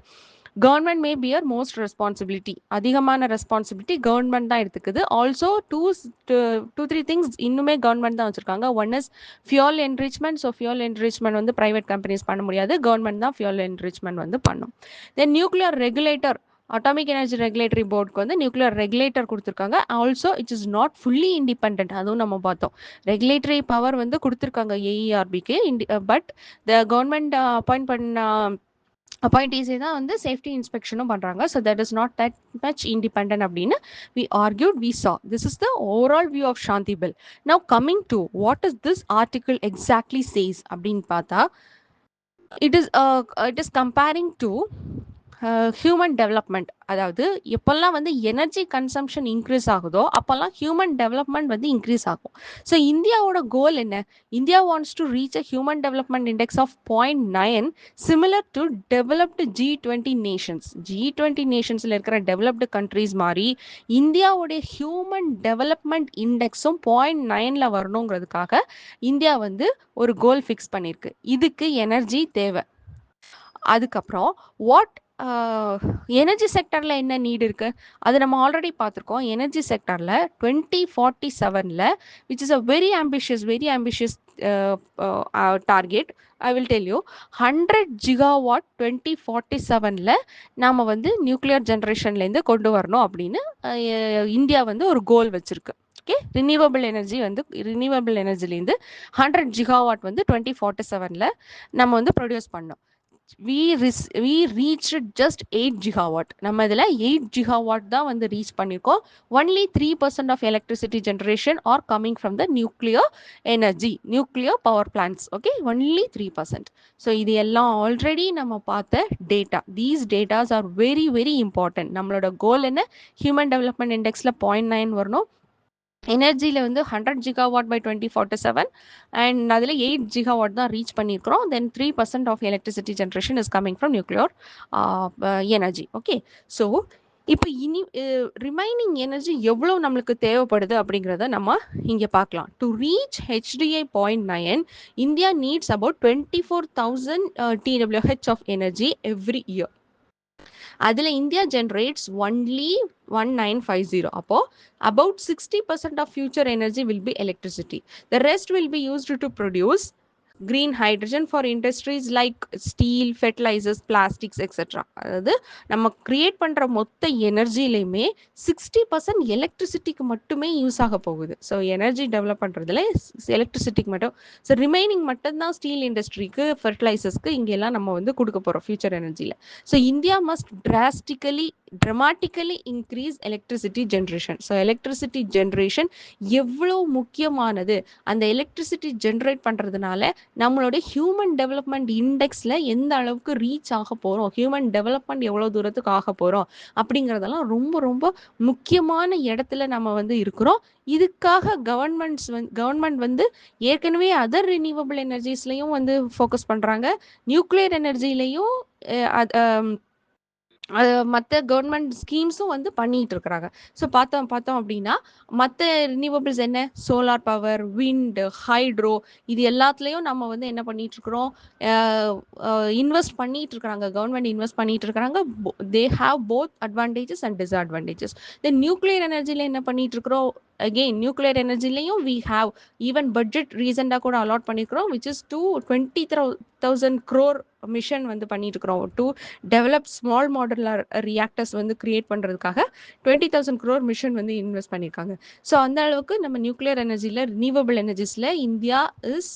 Government may bear most responsibility, அதிகமான ரெஸ்பான்சிபிலிட்டி கவர்மெண்ட் தான் எடுத்துக்குது. ஆல்சோ டூ த்ரீ திங்ஸ் இன்னுமே கவர்மெண்ட் தான் வச்சிருக்காங்க. One is fuel enrichment. So fuel enrichment வந்து பிரைவேட் கம்பெனிஸ் பண்ண முடியாது, கவர்மெண்ட் தான் ஃபியூல் என்ரிச்மெண்ட் வந்து பண்ணும். Then nuclear regulator, atomic energy regulatory போர்டுக்கு வந்து நியூக்ளியர் ரெகுலேட்டர் கொடுத்துருக்காங்க. Also it is not fully independent, அதுவும் நம்ம பார்த்தோம். ரெகுலேட்டரி பவர் வந்து கொடுத்துருக்காங்க ஏஇஆர்பிக்கு, பட் த கவர்மெண்ட் அப்பாயிண்ட் பண்ண அப்பாயிண்டீஸே தான் வந்து சேஃப்டி இன்ஸ்பெக்ஷனும் பண்ணுறாங்க. So that is not that much independent அப்படின்னு we argued, we saw. This is the overall view of Shanti bill. Now coming to what is this article exactly says அப்படின்னு பார்த்தா, it is comparing to human development. அதாவது எப்போல்லாம் வந்து energy consumption increase ஆகுதோ அப்போல்லாம் human development வந்து increase ஆகும். So இந்தியாவோட கோல் என்ன? India wants to reach a human development index of 0.9 similar to developed G20 nations. G20 நேஷன்ஸில் இருக்கிற டெவலப்டு கண்ட்ரீஸ் மாதிரி இந்தியாவுடைய ஹியூமன் டெவலப்மெண்ட் இண்டெக்ஸும் 0.9ல் வரணுங்கிறதுக்காக இந்தியா வந்து ஒரு கோல் ஃபிக்ஸ் பண்ணியிருக்கு. இதுக்கு எனர்ஜி தேவை. அதுக்கப்புறம் வாட் எனர்ஜி செக்டரில் என்ன நீட் இருக்குது அது நம்ம ஆல்ரெடி பார்த்துருக்கோம். எனர்ஜி செக்டரில் 2047 which is a very ambitious target. I will tell you, 100 gigawatt 2047 நாம் வந்து நியூக்ளியர் ஜென்ரேஷன்லேருந்து கொண்டு வரணும் அப்படின்னு இந்தியா வந்து ஒரு கோல் வச்சுருக்கு. ஓகே, ரினியூவபிள் எனர்ஜிலேருந்து 100 gigawatt வந்து 2047 நம்ம வந்து ப்ரொடியூஸ் பண்ணோம். we reached just 8 gigawatt. நம்ம இதில் 8 gigawatt தான் வந்து ரீச் பண்ணியிருக்கோம். only 3% of electricity generation are coming from the nuclear power plants. okay, only 3%. So இது எல்லாம் ஆல்ரெடி நம்ம பார்த்த data. These datas are very very important. நம்மளோட கோல் என்ன? ஹியூமன் டெவலப்மெண்ட் இண்டெக்ஸில் 0.9 வரணும். எனர்ஜியில் வந்து 100 gigawatt by 2047 அண்ட் அதில் 8 gigawatt தான் ரீச் பண்ணியிருக்கிறோம். Then 3% of electricity generation is coming from nuclear energy. Okay, so இப்போ இனி ரிமைனிங் எனர்ஜி எவ்வளோ நம்மளுக்கு தேவைப்படுது அப்படிங்கிறத நம்ம இங்கே பார்க்கலாம். To reach HDI 0.9 India needs about 24,000 TWh of energy every year. அதில் இந்தியா ஜென்ரேட்ஸ் ஒன்லி 1950. அப்போ about 60% of future energy will be electricity. The rest will be used to produce green hydrogen for industries like steel, fertilizers, plastics, etc. அதாவது நம்ம create பண்ணுற மொத்த எனர்ஜிலையுமே 60% எலக்ட்ரிசிட்டிக்கு மட்டுமே use ஆக போகுது. So energy develop பண்ணுறதுல எலக்ட்ரிசிட்டிக்கு மட்டும். ஸோ ரிமைனிங் மட்டும்தான் ஸ்டீல் இண்டஸ்ட்ரிக்கு, ஃபெர்டிலைசர்ஸ்க்கு இங்கெல்லாம் நம்ம வந்து கொடுக்க போகிறோம் ஃபியூச்சர் எனர்ஜியில். So India must dramatically increase electricity generation. So electricity generation எவ்வளோ முக்கியமானது, அந்த எலக்ட்ரிசிட்டி ஜென்ரேட் பண்ணுறதுனால நம்மளுடைய ஹியூமன் டெவலப்மெண்ட் இண்டெக்ஸில் எந்த அளவுக்கு ரீச் ஆக போகிறோம், ஹியூமன் டெவலப்மெண்ட் எவ்வளோ தூரத்துக்கு ஆக போகிறோம் அப்படிங்கிறதெல்லாம் ரொம்ப ரொம்ப முக்கியமான இடத்துல நம்ம வந்து இருக்கிறோம். இதுக்காக கவர்மெண்ட் வந்து ஏற்கனவே அதர் ரினியூவபிள் எனர்ஜிஸ்லையும் வந்து ஃபோக்கஸ் பண்ணுறாங்க. நியூக்ளியர் எனர்ஜிலையும் மத்த கவர்மெண்ட் ஸ்கீம்ஸும் வந்து பண்ணிட்டு இருக்கிறாங்க. ஸோ பார்த்தோம் அப்படின்னா, மத்த ரினியூவபிள்ஸ் என்ன? சோலார் பவர், விண்ட், ஹைட்ரோ இது எல்லாத்துலயும் நம்ம வந்து என்ன பண்ணிட்டு இருக்கிறோம்? அ அ இன்வெஸ்ட் பண்ணிட்டு இருக்கிறாங்க. கவர்மெண்ட் இன்வெஸ்ட் பண்ணிட்டு இருக்கிறாங்க. They have both advantages and disadvantages. Then nuclear எனர்ஜில என்ன பண்ணிட்டு இருக்கிறோம்? அகெயின் நியூக்ளியர் எனர்ஜிலயும் வி ஹேவ் ஈவன் பட்ஜெட் ரீசென்ட்டா கூட அலாட் பண்ணியிருக்கிறோம். Which is to 20,000 crore mission வந்து பண்ணிட்டு இருக்கிறோம். டெவலப் ஸ்மால் மாடுலர் ரியாக்டர்ஸ் வந்து கிரியேட் பண்ணுறதுக்காக 20,000 crore மிஷன் வந்து இன்வெஸ்ட் பண்ணியிருக்காங்க. ஸோ அந்த அளவுக்கு நம்ம நியூக்ளியர் எனர்ஜியில் ரினியூவபிள் எனர்ஜிஸில் is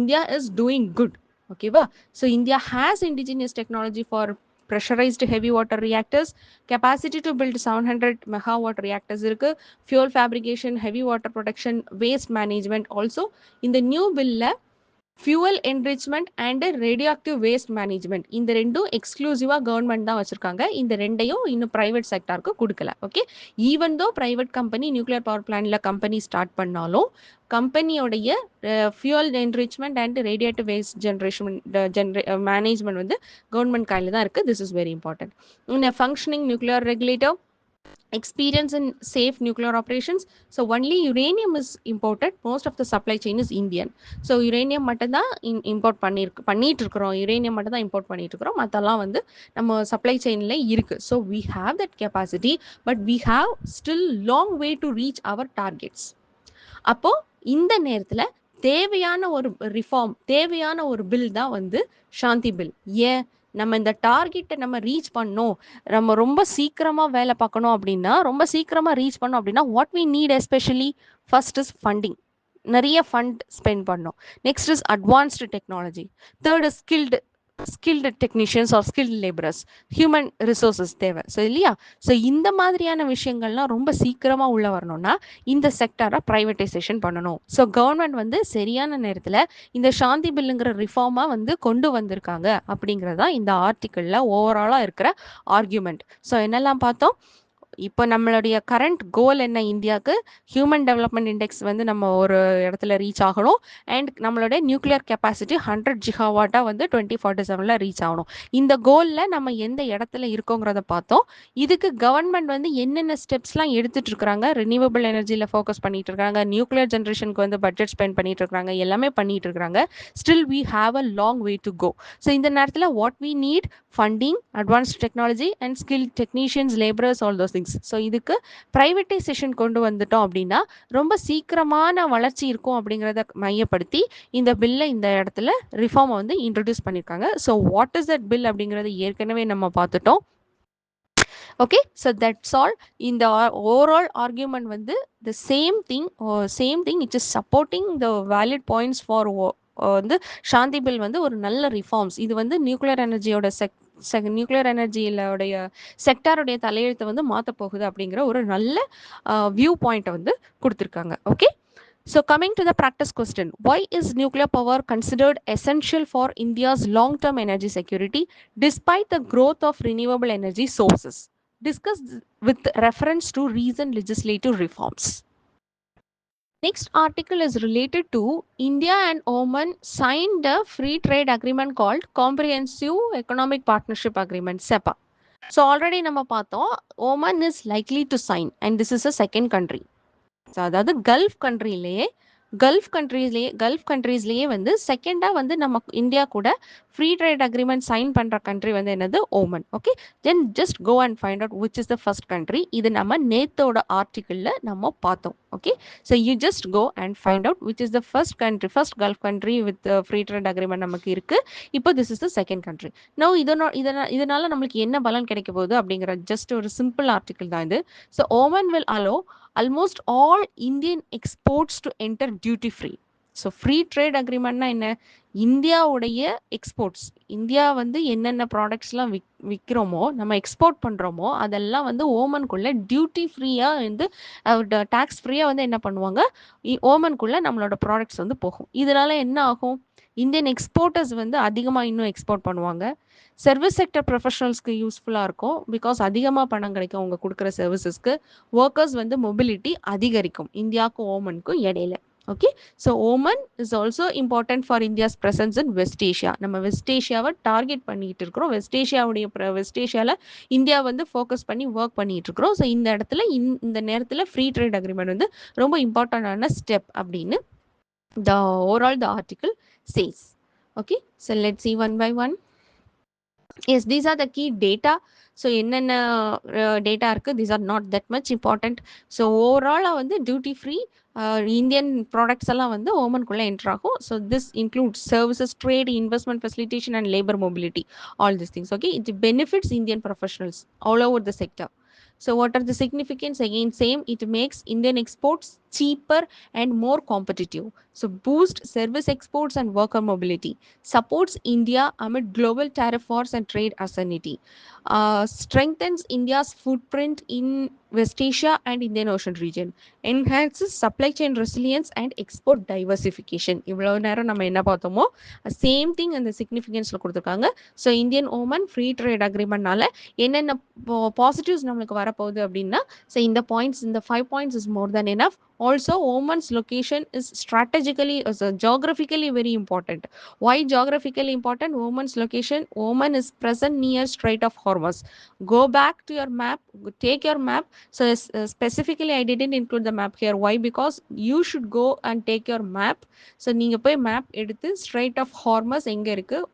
India is doing good. ஓகேவா? So India has indigenous technology for pressurized heavy water reactors, capacity to build 700 megawatt reactors இருக்கு, fuel fabrication, heavy water protection, waste management also. இந்த நியூ பில்ல fuel enrichment and radio active waste management இந்த ரெண்டும் எக்ஸ்க்ளூசிவாக government தான் வச்சிருக்காங்க. இந்த ரெண்டையும் இன்னும் ப்ரைவேட் செக்டாருக்கு கொடுக்கல. Okay, even though private company nuclear power பிளான்ல கம்பெனி ஸ்டார்ட் பண்ணாலும் கம்பெனியோடைய fuel enrichment and radiative waste management வந்து கவர்மெண்ட் கையில் தான் இருக்குது. This is very important. இந்த functioning nuclear regulator, experience in safe nuclear operations. So only uranium is imported. Most of the supply chain is Indian. So uranium மட்டும் தான் import பண்ணிட்டு இருக்கிறோம். Uranium மட்டும் தான் இம்போர்ட் பண்ணிட்டு இருக்கிறோம். மற்றெல்லாம் வந்து நம்ம சப்ளை செயின்ல இருக்கு. So we have that capacity, but we have still long way to reach our targets. அப்போ இந்த நேரத்தில் தேவையான ஒரு ரிஃபார்ம், தேவையான ஒரு பில் தான் வந்து சாந்தி பில். ஏன் நம்ம இந்த டார்கெட்டை நம்ம ரீச் பண்ணோம், நம்ம ரொம்ப சீக்கிரமாக வேலை பார்க்கணும் அப்படின்னா, ரொம்ப சீக்கிரமாக ரீச் பண்ணோம் அப்படின்னா what we need especially first is funding. நிறைய ஃபண்ட் ஸ்பெண்ட் பண்ணோம். Next is advanced technology. Third is skilled technicians or skilled labourers, human resources தேவை. ஸோ இல்லையா? ஸோ இந்த மாதிரியான விஷயங்கள்லாம் ரொம்ப சீக்கிரமாக உள்ள வரணும்னா இந்த செக்டரை ப்ரைவேட்டைசேஷன் பண்ணணும். ஸோ கவர்மெண்ட் வந்து சரியான நேரத்தில் இந்த சாந்தி பில்லுங்கிற ரிஃபார்மாக வந்து கொண்டு வந்திருக்காங்க அப்படிங்கிறது தான் இந்த ஆர்டிக்கிளில் ஓவராலாக இருக்கிற ஆர்கியூமெண்ட். ஸோ என்னெல்லாம் பார்த்தோம்? இப்போ நம்மளுடைய கரண்ட் கோல் என்ன? இந்தியாவுக்கு ஹியூமன் டெவலப்மெண்ட் இண்டெக்ஸ் வந்து நம்ம ஒரு இடத்துல ரீச் ஆகணும். அண்ட் நம்மளுடைய நியூக்ளியர் கெப்பாசிட்டி 100 ஜிகாவாட்டாக வந்து 2047 ரீச் ஆகணும். இந்த கோலில் நம்ம எந்த இடத்துல இருக்கோங்கிறத பார்த்தோம். இதுக்கு கவர்மெண்ட் வந்து என்னென்ன ஸ்டெப்ஸ்லாம் எடுத்துட்டு இருக்கிறாங்க? ரினியூவபிள் எனர்ஜியில் ஃபோக்கஸ் பண்ணிட்டு இருக்காங்க, நியூக்ளியர் ஜென்ரேஷனுக்கு வந்து பட்ஜெட் ஸ்பெண்ட் பண்ணிட்டு இருக்காங்க, எல்லாமே பண்ணிட்டு இருக்காங்க. Still we have a long way to go. So இந்த நேரத்தில் what we need? Funding, advanced technology and skill technicians, labourers, all those things. So இதுக்கு ப்ரைவேட்டைசேஷன் கொண்டு வந்துட்டோம் அப்படின்னா ரொம்ப சீக்கிரமான வளர்ச்சி இருக்கும் அப்படிங்கிறத மையப்படுத்தி இந்த பில்லை இந்த இடத்துல ரிஃபார்மை வந்து இன்ட்ரடியூஸ் பண்ணியிருக்காங்க. So what is that bill அப்படிங்கிறத ஏற்கனவே நம்ம பார்த்துட்டோம். Okay, so that's all. இந்த ஓவரால் ஆர்கியூமெண்ட் வந்து the same thing it is supporting the valid points for வந்து சாந்தி பில் வந்து ஒரு நல்ல ரிஃபார்ம்ஸ். இது வந்து நியூக்ளியர் எனர்ஜியோட நியூக்ளியர் எனர்ஜியோடைய செக்டாருடைய தலையெழுத்தை வந்து மாற்ற போகுது அப்படிங்கிற ஒரு நல்ல வியூ பாயிண்ட்டை வந்து கொடுத்துருக்காங்க. Okay, so coming to the practice question, why is nuclear power considered essential for India's long-term energy security despite the growth of renewable energy sources? Discussed with reference to recent legislative reforms. Next article is related to India and Oman signed a free trade agreement called Comprehensive Economic Partnership Agreement, SEPA. So already நம்ம பார்த்தோம், Oman is likely to sign and this is a second country. So அதாவது Gulf கண்ட்ரீஸ்லேயே வந்து செகண்டாக வந்து நம்ம India கூட free trade agreement sign பண்ணுற கண்ட்ரி வந்து என்னது? Oman. Okay, then just go and find out which is the first country. இது நம்ம நேத்தோட ஆர்டிக்கிளில் நம்ம பார்த்தோம். Okay, so you just go and find out which is the first Gulf country with free trade agreement நமக்கு இருக்குது. இப்போ this is the second country. No இதனால நம்மளுக்கு என்ன பலன் கிடைக்க போகுது அப்படிங்கிற ஜஸ்ட் ஒரு சிம்பிள் ஆர்டிக்கிள் தான் இது. So Oman will allow almost all Indian exports to enter duty free. So free trade அக்ரிமெண்ட்னா என்ன? இந்தியாவுடைய எக்ஸ்போர்ட்ஸ், இந்தியா வந்து என்னென்ன ப்ராடக்ட்ஸ்லாம் விற்கிறோமோ, நம்ம எக்ஸ்போர்ட் பண்ணுறோமோ அதெல்லாம் வந்து ஓமனுக்குள்ளே டியூட்டி ஃப்ரீயாக வந்து டேக்ஸ் ஃப்ரீயாக வந்து என்ன பண்ணுவாங்க? ஓமனுக்குள்ளே நம்மளோட ப்ராடக்ட்ஸ் வந்து போகும். இதனால என்ன ஆகும்? இந்தியன் எக்ஸ்போர்ட்டர்ஸ் வந்து அதிகமாக இன்னும் எக்ஸ்போர்ட் பண்ணுவாங்க. சர்வீஸ் செக்டர் ப்ரொஃபஷனல்ஸ்க்கு யூஸ்ஃபுல்லாக இருக்கும். பிகாஸ் அதிகமாக பணம் கிடைக்கும் அவங்க கொடுக்குற சர்வீசஸ்க்கு. ஒர்க்கர்ஸ் வந்து மொபிலிட்டி அதிகரிக்கும் இந்தியாவுக்கும் ஓமனுக்கும் இடையில. Okay, so Oman is also important for India's presence in West Asia. நம்ம வெஸ்ட் ஏஷியாவை டார்கெட் பண்ணிட்டு இருக்கிறோம். வெஸ்ட் ஏஷியாவில் இந்தியா வந்து ஃபோக்கஸ் பண்ணி ஒர்க் பண்ணிட்டு இருக்கிறோம். ஸோ இந்த இடத்துல இந்த நேரத்தில் ஃப்ரீ ட்ரேட் அக்ரிமெண்ட் வந்து ரொம்ப இம்பார்ட்டண்டான ஸ்டெப் அப்படின்னு the article says. Okay, so let's see one by one. Yes, these are the key data. So என்னென்ன டேட்டா இருக்குது, these are not that much important. So ஓவராலாக வந்து டியூட்டி ஃப்ரீ இந்தியன் ப்ராடக்ட்ஸ் எல்லாம் வந்து ஓமனுக்குள்ளே என்டர் ஆகும். So this includes services, trade, investment facilitation and labour mobility, all this things. Okay, it benefits Indian professionals all over the sector. So what are the significance? Again, same, it makes Indian exports cheaper and more competitive. So boost service exports and worker mobility, supports India amid global tariff wars and trade uncertainty, strengthens India's footprint in West Asia and Indian Ocean region, enhances supply chain resilience and export diversification. இவ்வளோ நேரம் நம்ம என்ன பார்த்தோமோ same thing அந்த சிக்னிஃபிகன்ஸில் கொடுத்துருக்காங்க. So Indian Oman free trade அக்ரிமெண்ட்னால என்னென்ன positives நம்மளுக்கு வரப்போகுது அப்படின்னா, ஸோ இந்த பாயிண்ட்ஸ், இந்த 5 points is more then enough. Also, Oman's location is strategically, geographically very important. Why geographically important? Oman's location, Oman is present near Strait of Hormuz. Go back to your map, take your map. So specifically I didn't include the map here. Why? Because you should go and take your map. So நீங்கள் போய் map எடுத்து straight of Hormuz எங்கே இருக்குது,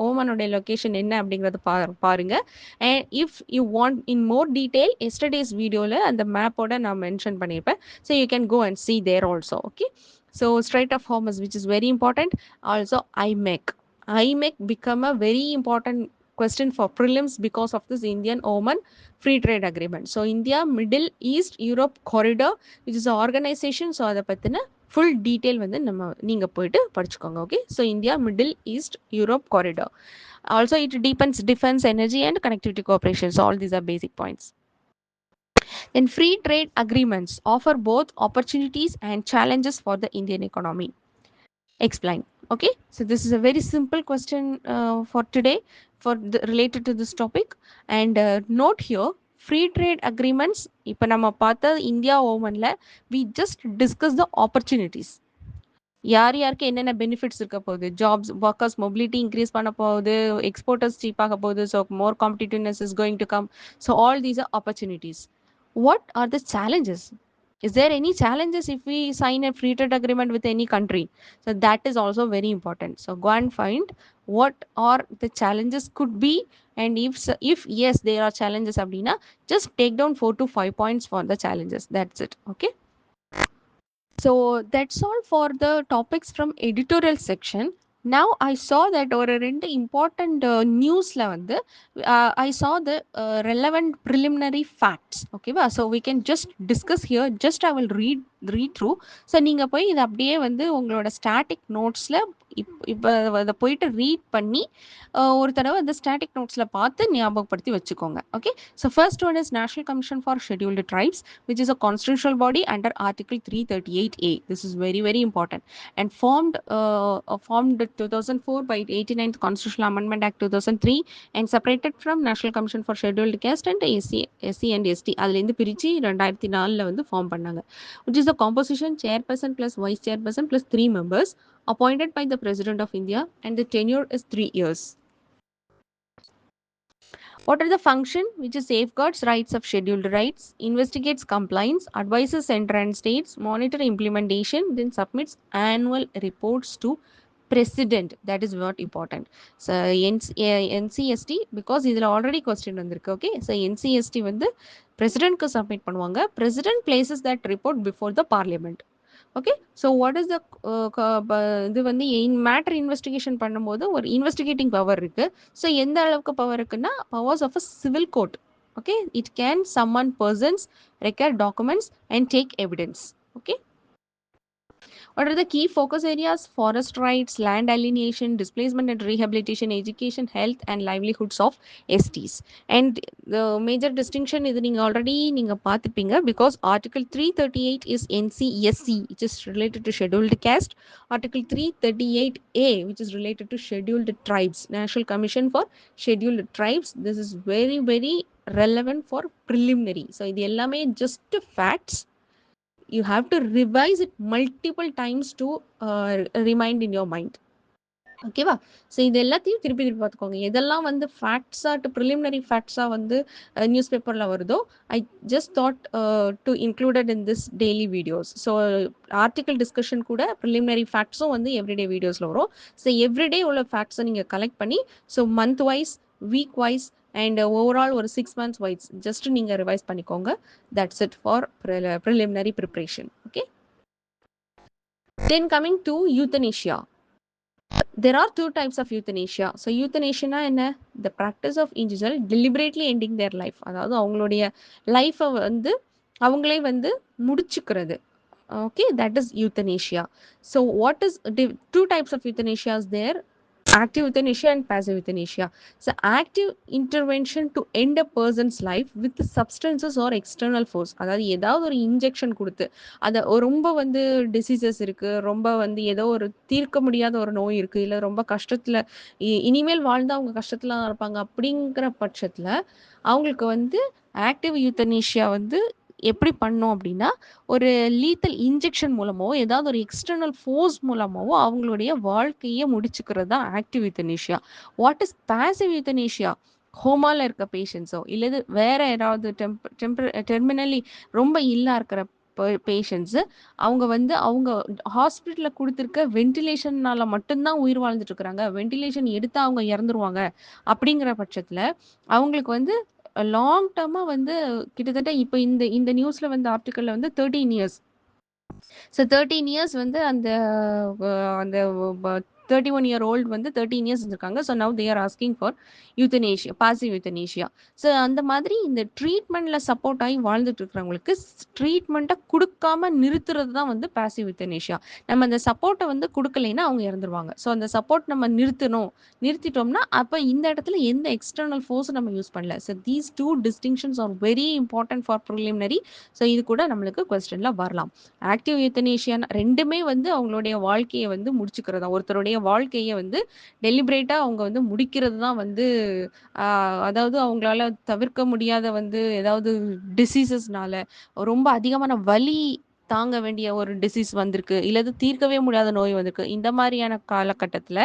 ஓமனோடைய location என்ன அப்படிங்கிறத பாருங்கள். And if you want in more detail, yesterday's வீடியோவில் அந்த மேப்போட நான் மென்ஷன் பண்ணியிருப்பேன். So you can go and see there also. Okay, so Strait of Hormuz, which is very important. Also IMEC become a very important question for prelims because of this Indian Oman free trade agreement. So India Middle East Europe corridor, which is an organization. So அதை பற்றின full detail வந்து நீங்கள் போயிட்டு படிச்சுக்கோங்க. Okay, so India Middle East Europe corridor. Also it deepens defense, energy and connectivity cooperation. So all these are basic points. Then free trade agreements offer both opportunities and challenges for the Indian economy. Explain. Okay, so this is a very simple question for today related to this topic. And note here, free trade agreements, இப்போ நம்ம பார்த்த India ஓமனில் we just discuss the opportunities. யார் யாருக்கு என்னென்ன benefits இருக்க போகுது, jobs, workers mobility increase பண்ண போகுது, எக்ஸ்போர்ட்டர்ஸ் சீப்பாக போகுது, so more competitiveness is going to come. So all these are opportunities. What are the challenges? Is there any challenges if we sign a free trade agreement with any country? So that is also very important. So go and find what are the challenges could be, and if yes there are challenges abdina, just take down 4 to 5 points for the challenges. That's it. Okay, so that's all for the topics from editorial section. Now I saw that ஒரு ரெண்டு important newsல வந்து I saw the relevant preliminary facts. ஓகேவா, so we can just discuss here. Just I will read through. So நீங்கள் போய் இதை அப்படியே வந்து உங்களோட ஸ்டாட்டிக் நோட்ஸில் இப்போ அதை போயிட்டு ரீட் பண்ணி ஒரு தடவை அந்த ஸ்டாட்டிக் நோட்ஸில் பார்த்து ஞாபகப்படுத்தி வச்சுக்கோங்க. Okay, so first one is national commission for scheduled tribes, which is a constitutional body under Article 338A. This is very, very important. And formed 2004 by 89th Constitutional Amendment Act 2003 and separated from National Commission for Scheduled Caste and SC and ST. அதுலேருந்து பிரித்து 2004 வந்து form பண்ணாங்க. Which is the composition, chairperson plus vice chairperson plus 3 members appointed by the President of India, and the tenure is 3 years. What are the function? Which is safeguards rights of scheduled rights, investigates compliance, advises central and states, monitor implementation, then submits annual reports to president. That is what important. So NCST, because இதில் already question வந்திருக்கு. Okay, so NCST வந்து presidentக்கு submit பண்ணுவாங்க. President places that report before the parliament. Okay, so what is த இது வந்து matter investigation பண்ணும்போது ஒரு investigating power இருக்குது. So எந்த அளவுக்கு பவர் இருக்குன்னா, powers of a civil court. Okay, it can summon persons, record documents and take evidence. Okay, what are the key focus areas? Forest rights, land alienation, displacement and rehabilitation, education, health and livelihoods of STs. And the major distinction is already பார்த்துப்பீங்க, because Article 338 is NCSC, which is related to scheduled caste. Article 338A, which is related to scheduled tribes, National Commission for Scheduled Tribes. This is very, very relevant for preliminary. So இது எல்லாமே just facts. you have to revise it multiple times to remind in your mind. ஓகேவா? So இது எல்லாத்தையும் திருப்பி திருப்பி பார்த்துக்கோங்க. எதெல்லாம் வந்து ஃபேக்ட்ஸா ப்ரிலிமினரி ஃபேக்ட்ஸா வந்து நியூஸ் பேப்பர்ல வருதோ, I just thought to included in this daily videos. So article discussion கூட ப்ரிலிமினரி ஃபேக்ட்ஸும் வந்து எவ்ரிடே வீடியோஸ்ல வரும். ஸோ எவ்ரிடே உள்ள ஃபேக்ட்ஸை நீங்க கலெக்ட் பண்ணி, so month wise, week wise and overall ஒரு 6 மந்த்ஸ் வைஸ் ஜஸ்ட் நீங்க ரிவைஸ் பண்ணிக்கோங்க. That's it for preliminary preparation. Okay. Then coming to euthanasia. There are two types of euthanasia. So euthanasia என்ன? The practice of individual deliberately ending their life. அதாவது அவங்களுடைய லைஃபை வந்து அவங்களே வந்து முடிச்சுக்கிறது. Okay, that is euthanasia. So what is two types of euthanasia is there? Active euthanasia and passive euthanasia. So active intervention to end a person's life with substances or external force. அதாவது ஏதாவது ஒரு injection கொடுத்து அதை ரொம்ப வந்து diseases இருக்கு, ரொம்ப வந்து ஏதோ ஒரு தீர்க்க முடியாத ஒரு நோய் இருக்கு, இல்லை ரொம்ப கஷ்டத்துல இனிமேல் வாழ்ந்தா அவங்க கஷ்டத்துல தான் இருப்பாங்க, அப்படிங்கிற பட்சத்துல அவங்களுக்கு வந்து ஆக்டிவ் யூத்தனேஷியா வந்து எப்படி பண்ணோம் அப்படின்னா, ஒரு லீத்தல் இன்ஜெக்ஷன் மூலமோ ஏதாவது ஒரு எக்ஸ்டர்னல் ஃபோர்ஸ் மூலமாவோ அவங்களுடைய வாழ்க்கையை முடிச்சுக்கிறது தான் active euthanasia. What is passive euthanasia? ஹோமால இருக்க பேஷண்ட்ஸோ இல்லது வேற யாராவது டெர்மினலி ரொம்ப இல்லா இருக்கிற பேஷண்ட்ஸு, அவங்க வந்து அவங்க ஹாஸ்பிட்டலில் கொடுத்துருக்க வென்டிலேஷன்னால மட்டும்தான் உயிர் வாழ்ந்துட்டு இருக்கிறாங்க, வென்டிலேஷன் எடுத்தால் அவங்க இறந்துருவாங்க அப்படிங்கிற பட்சத்தில் அவங்களுக்கு வந்து லாங் டேர்மாக வந்து கிட்டத்தட்ட இப்போ இந்த இந்த நியூஸில் வந்து ஆர்டிக்கலில் வந்து 13 இயர்ஸ். ஸோ 13 இயர்ஸ் வந்து அந்த அந்த 31-year-old வந்து 13 இயர்ஸ் இருக்காங்க. So now they are asking for euthanasia, passive euthanasia. So அந்த மாதிரி இந்த ட்ரீட்மெண்ட்டில் சப்போர்ட் ஆகி வாழ்ந்துட்டு இருக்கிறவங்களுக்கு ட்ரீட்மெண்ட்டை கொடுக்காம நிறுத்துறது தான் வந்து பாசிவ் யூத்தனேஷியா. நம்ம அந்த சப்போர்ட்டை வந்து கொடுக்கலைன்னா அவங்க இறந்துருவாங்க. ஸோ அந்த சப்போர்ட் நம்ம நிறுத்திட்டோம்னா அப்போ இந்த இடத்துல எந்த எக்ஸ்டர்னல் ஃபோர்ஸும் நம்ம யூஸ் பண்ணல. So these two distinctions are very important for preliminary. So இது கூட நம்மளுக்கு கொஸ்டினில் வரலாம். ஆக்டிவ் யூத்தனேஷியா ரெண்டுமே வந்து அவங்களுடைய வாழ்க்கையை வந்து முடிச்சுக்கிறது தான். ஒருத்தருடைய வாழ்க்கையை வந்து டெலிபரேட்டாக அவங்க வந்து முடிக்கிறது தான் வந்து அதாவது அவங்களால தவிர்க்க முடியாத வந்து ஏதாவது டிசீசஸ்னால ரொம்ப அதிகமான வலி தாங்க வேண்டிய ஒரு டிசீஸ் வந்திருக்கு, இல்லது தீர்க்கவே முடியாத நோய் வந்திருக்கு, இந்த மாதிரியான காலகட்டத்தில்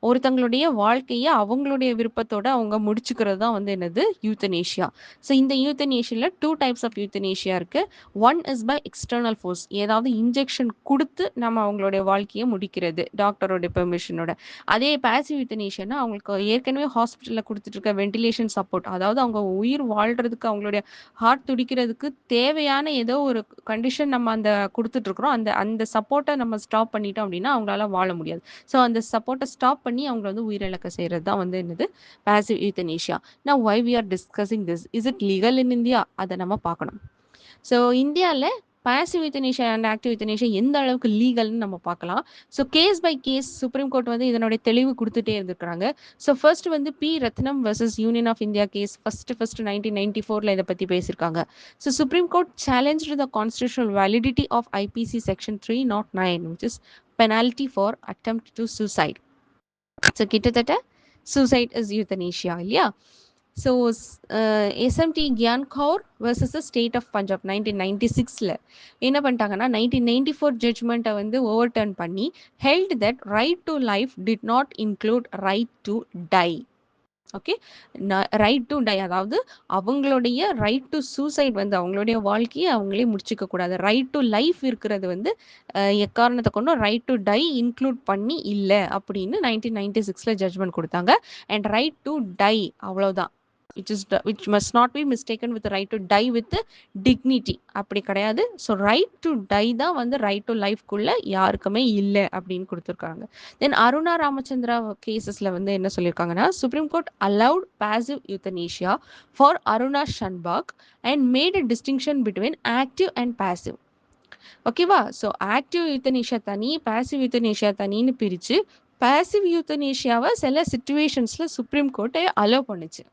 ஒருத்தங்களுடைய வாழ்க்கையை அவங்களுடைய விருப்பத்தோட அவங்க முடிச்சுக்கிறது தான் வந்து என்னது யூத்தனேஷியா. ஸோ இந்த யூத்தனேஷியாவில் 2 டைப்ஸ் ஆஃப் யூத்தனேஷியா இருக்கு. One is by external force, ஏதாவது இன்ஜெக்ஷன் கொடுத்து நம்ம அவங்களுடைய வாழ்க்கையை முடிக்கிறது டாக்டரோட பெர்மிஷனோட. அதே பாசிவ் யூத்தனேஷியானா அவங்களுக்கு ஏற்கனவே ஹாஸ்பிட்டலில் கொடுத்துட்டு இருக்க வென்டிலேஷன் சப்போர்ட், அதாவது அவங்க உயிர் வாழ்றதுக்கு அவங்களுடைய ஹார்ட் துடிக்கிறதுக்கு தேவையான ஏதோ ஒரு கண்டிஷன் நம்ம அந்த கொடுத்துட்டு இருக்கிறோம், அந்த அந்த சப்போர்ட்டை நம்ம ஸ்டாப் பண்ணிட்டோம் அப்படின்னா அவங்களால வாழ முடியாது. ஸோ அந்த சப்போர்ட்டை ஸ்டாப் பண்ணி அவங்கள வந்து உயிரிழக்க செய்கிறது தான் வந்து என்னது passive euthanasia. Now why we are discussing this, is it legal in India? அதை நம்ம பார்க்கணும். ஸோ இந்தியாவில் passive euthanasia and active euthanasia எந்த அளவுக்கு லீகல்னு நம்ம பார்க்கலாம். So case by case supreme court வந்து இதனுடைய தெளிவு கொடுத்துட்டே இருந்திருக்கிறாங்க. ஸோ ஃபர்ஸ்ட் வந்து P Rathinam versus union of India case first 1994 இதை பற்றி பேசியிருக்காங்க. So supreme court challenged the constitutional validity of IPC section 309 which is penalty for attempt to suicide. So கிட்டத்தட்ட சூசைட் இஸ் யூத்தனேஷியா இல்லையா? So Smt Gian Kaur versus state of Punjab 1996 என்ன பண்ணிட்டாங்கன்னா 1994 ஜட்ஜ்மெண்ட்டை வந்து ஓவர் டர்ன் பண்ணி held that right to life did not include right to die. Okay, right to die அதாவது அவங்களுடைய ரைட் டு சூசைட் வந்து அவங்களுடைய வாழ்க்கையை அவங்களே முடிச்சுக்க கூடாது. ரைட் டு லைஃப் இருக்கிறது வந்து எக்காரணத்தை கொண்டும் ரைட் டு டை இன்க்ளூட் பண்ணி இல்லை அப்படின்னு 1996 ஜட்ஜ்மெண்ட் கொடுத்தாங்க. அண்ட் ரைட் டு டை அவ்வளோதான், which must not be mistaken with the right to die with dignity. அப்படி கிடையாது. ஸோ ரைட் டு டை தான் வந்து ரைட் டு லைஃப்குள்ள யாருக்குமே இல்லை அப்படின்னு கொடுத்துருக்காங்க. தென் அருணா ராமச்சந்திரா கேசஸ்ல வந்து என்ன சொல்லியிருக்காங்கன்னா, supreme court allowed passive euthanasia for Aruna Shanbaug and made a distinction between active and passive. ஓகேவா? ஸோ ஆக்டிவ் யூத்தனேஷியா தனி, பாசிவ் யூத்தனேஷியா தனின்னு பிரித்து பாசிவ் யூத்தனேஷியாவை சில சிச்சுவேஷன்ஸில் சுப்ரீம் கோர்ட்டை அலோவ் பண்ணுச்சு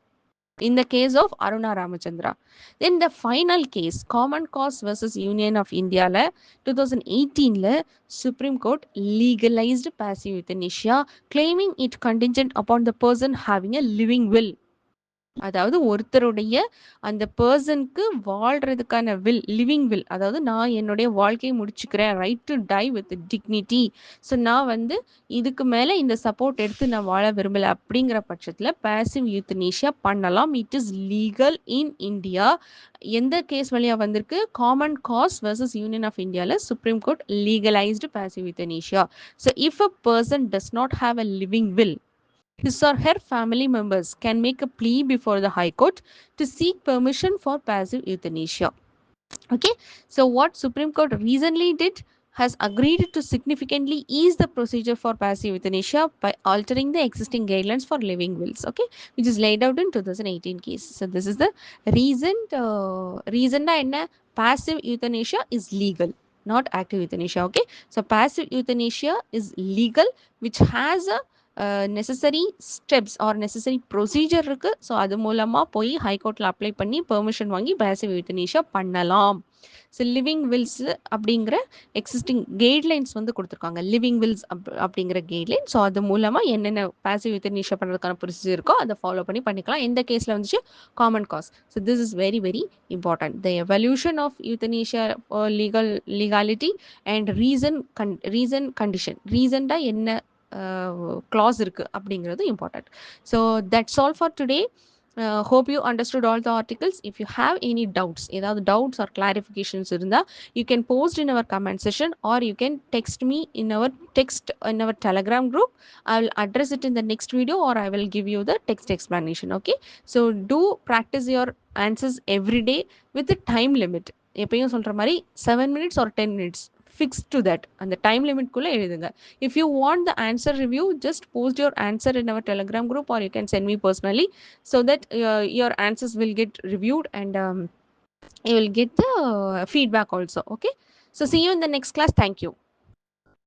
in the case of Aruna Ramachandra. Then the final case, Common Cause versus Union of India, 2018, Supreme Court legalized passive euthanasia, claiming it contingent upon the person having a living will. அதாவது ஒருத்தருடைய அந்த பெர்சனுக்கு வாழ்றதுக்கான living will, அதாவது நான் என்னுடைய வாழ்க்கையை முடிச்சுக்கிறேன், right to die with dignity. So நான் வந்து இதுக்கு மேலே இந்த சப்போர்ட் எடுத்து நான் வாழ விரும்பலை அப்படிங்கிற பட்சத்தில் பேசிவ் யூத்தனேஷியா பண்ணலாம். It is legal in India. எந்த கேஸ் வழியாக வந்திருக்கு? Common cause versus union of இந்தியாவில் supreme court legalised passive euthanasia. So if a person does not have a living will, his or her family members can make a plea before the High Court to seek permission for passive euthanasia. Okay, so what Supreme Court recently did has agreed to significantly ease the procedure for passive euthanasia by altering the existing guidelines for living wills, okay, which is laid out in 2018 case. So this is the reason enna passive euthanasia is legal, not active euthanasia. Okay, so passive euthanasia is legal, which has a necessary steps R necessary procedure இருக்குது. So அது மூலமாக போய் ஹைகோர்ட்டில் apply பண்ணி permission வாங்கி passive euthanasia பண்ணலாம். So living Wills அப்படிங்கிற existing guidelines வந்து கொடுத்துருக்காங்க. லிவிங் வில்ஸ் அப்படிங்கிற கைட்லைன். ஸோ அது மூலமாக என்னென்ன பேசிவ் யூத்தனேஷியா பண்ணுறதுக்கான ப்ரொசீஜர் இருக்கோ அதை ஃபாலோ பண்ணிக்கலாம். எந்த கேஸில் வந்துச்சு? Common cause. So this is very very important. The evolution of euthanasia legality and recent condition. ரீசன்டா என்ன clause இருக்கு அப்படிங்கிறது important. So that's all for today. Hope you understood all the articles. If you have any doubts, ஏதாவது doubts or clarifications இருந்தா, you can post in our comment section or you can text me in our telegram group. I will address it in the next video or I will give you the text explanation. Okay, so do practice your answers every day with the time limit. எப்பயும் சொல்ற மாதிரி 7 minutes or 10 minutes fixed to that, அந்த time லிமிட்குள்ளே எழுதுங்க. If you want the answer review, just post your answer in our telegram group or you can send me personally, so that your answers will get reviewed and you will get the feedback also. Okay, so see you in the next class. Thank you.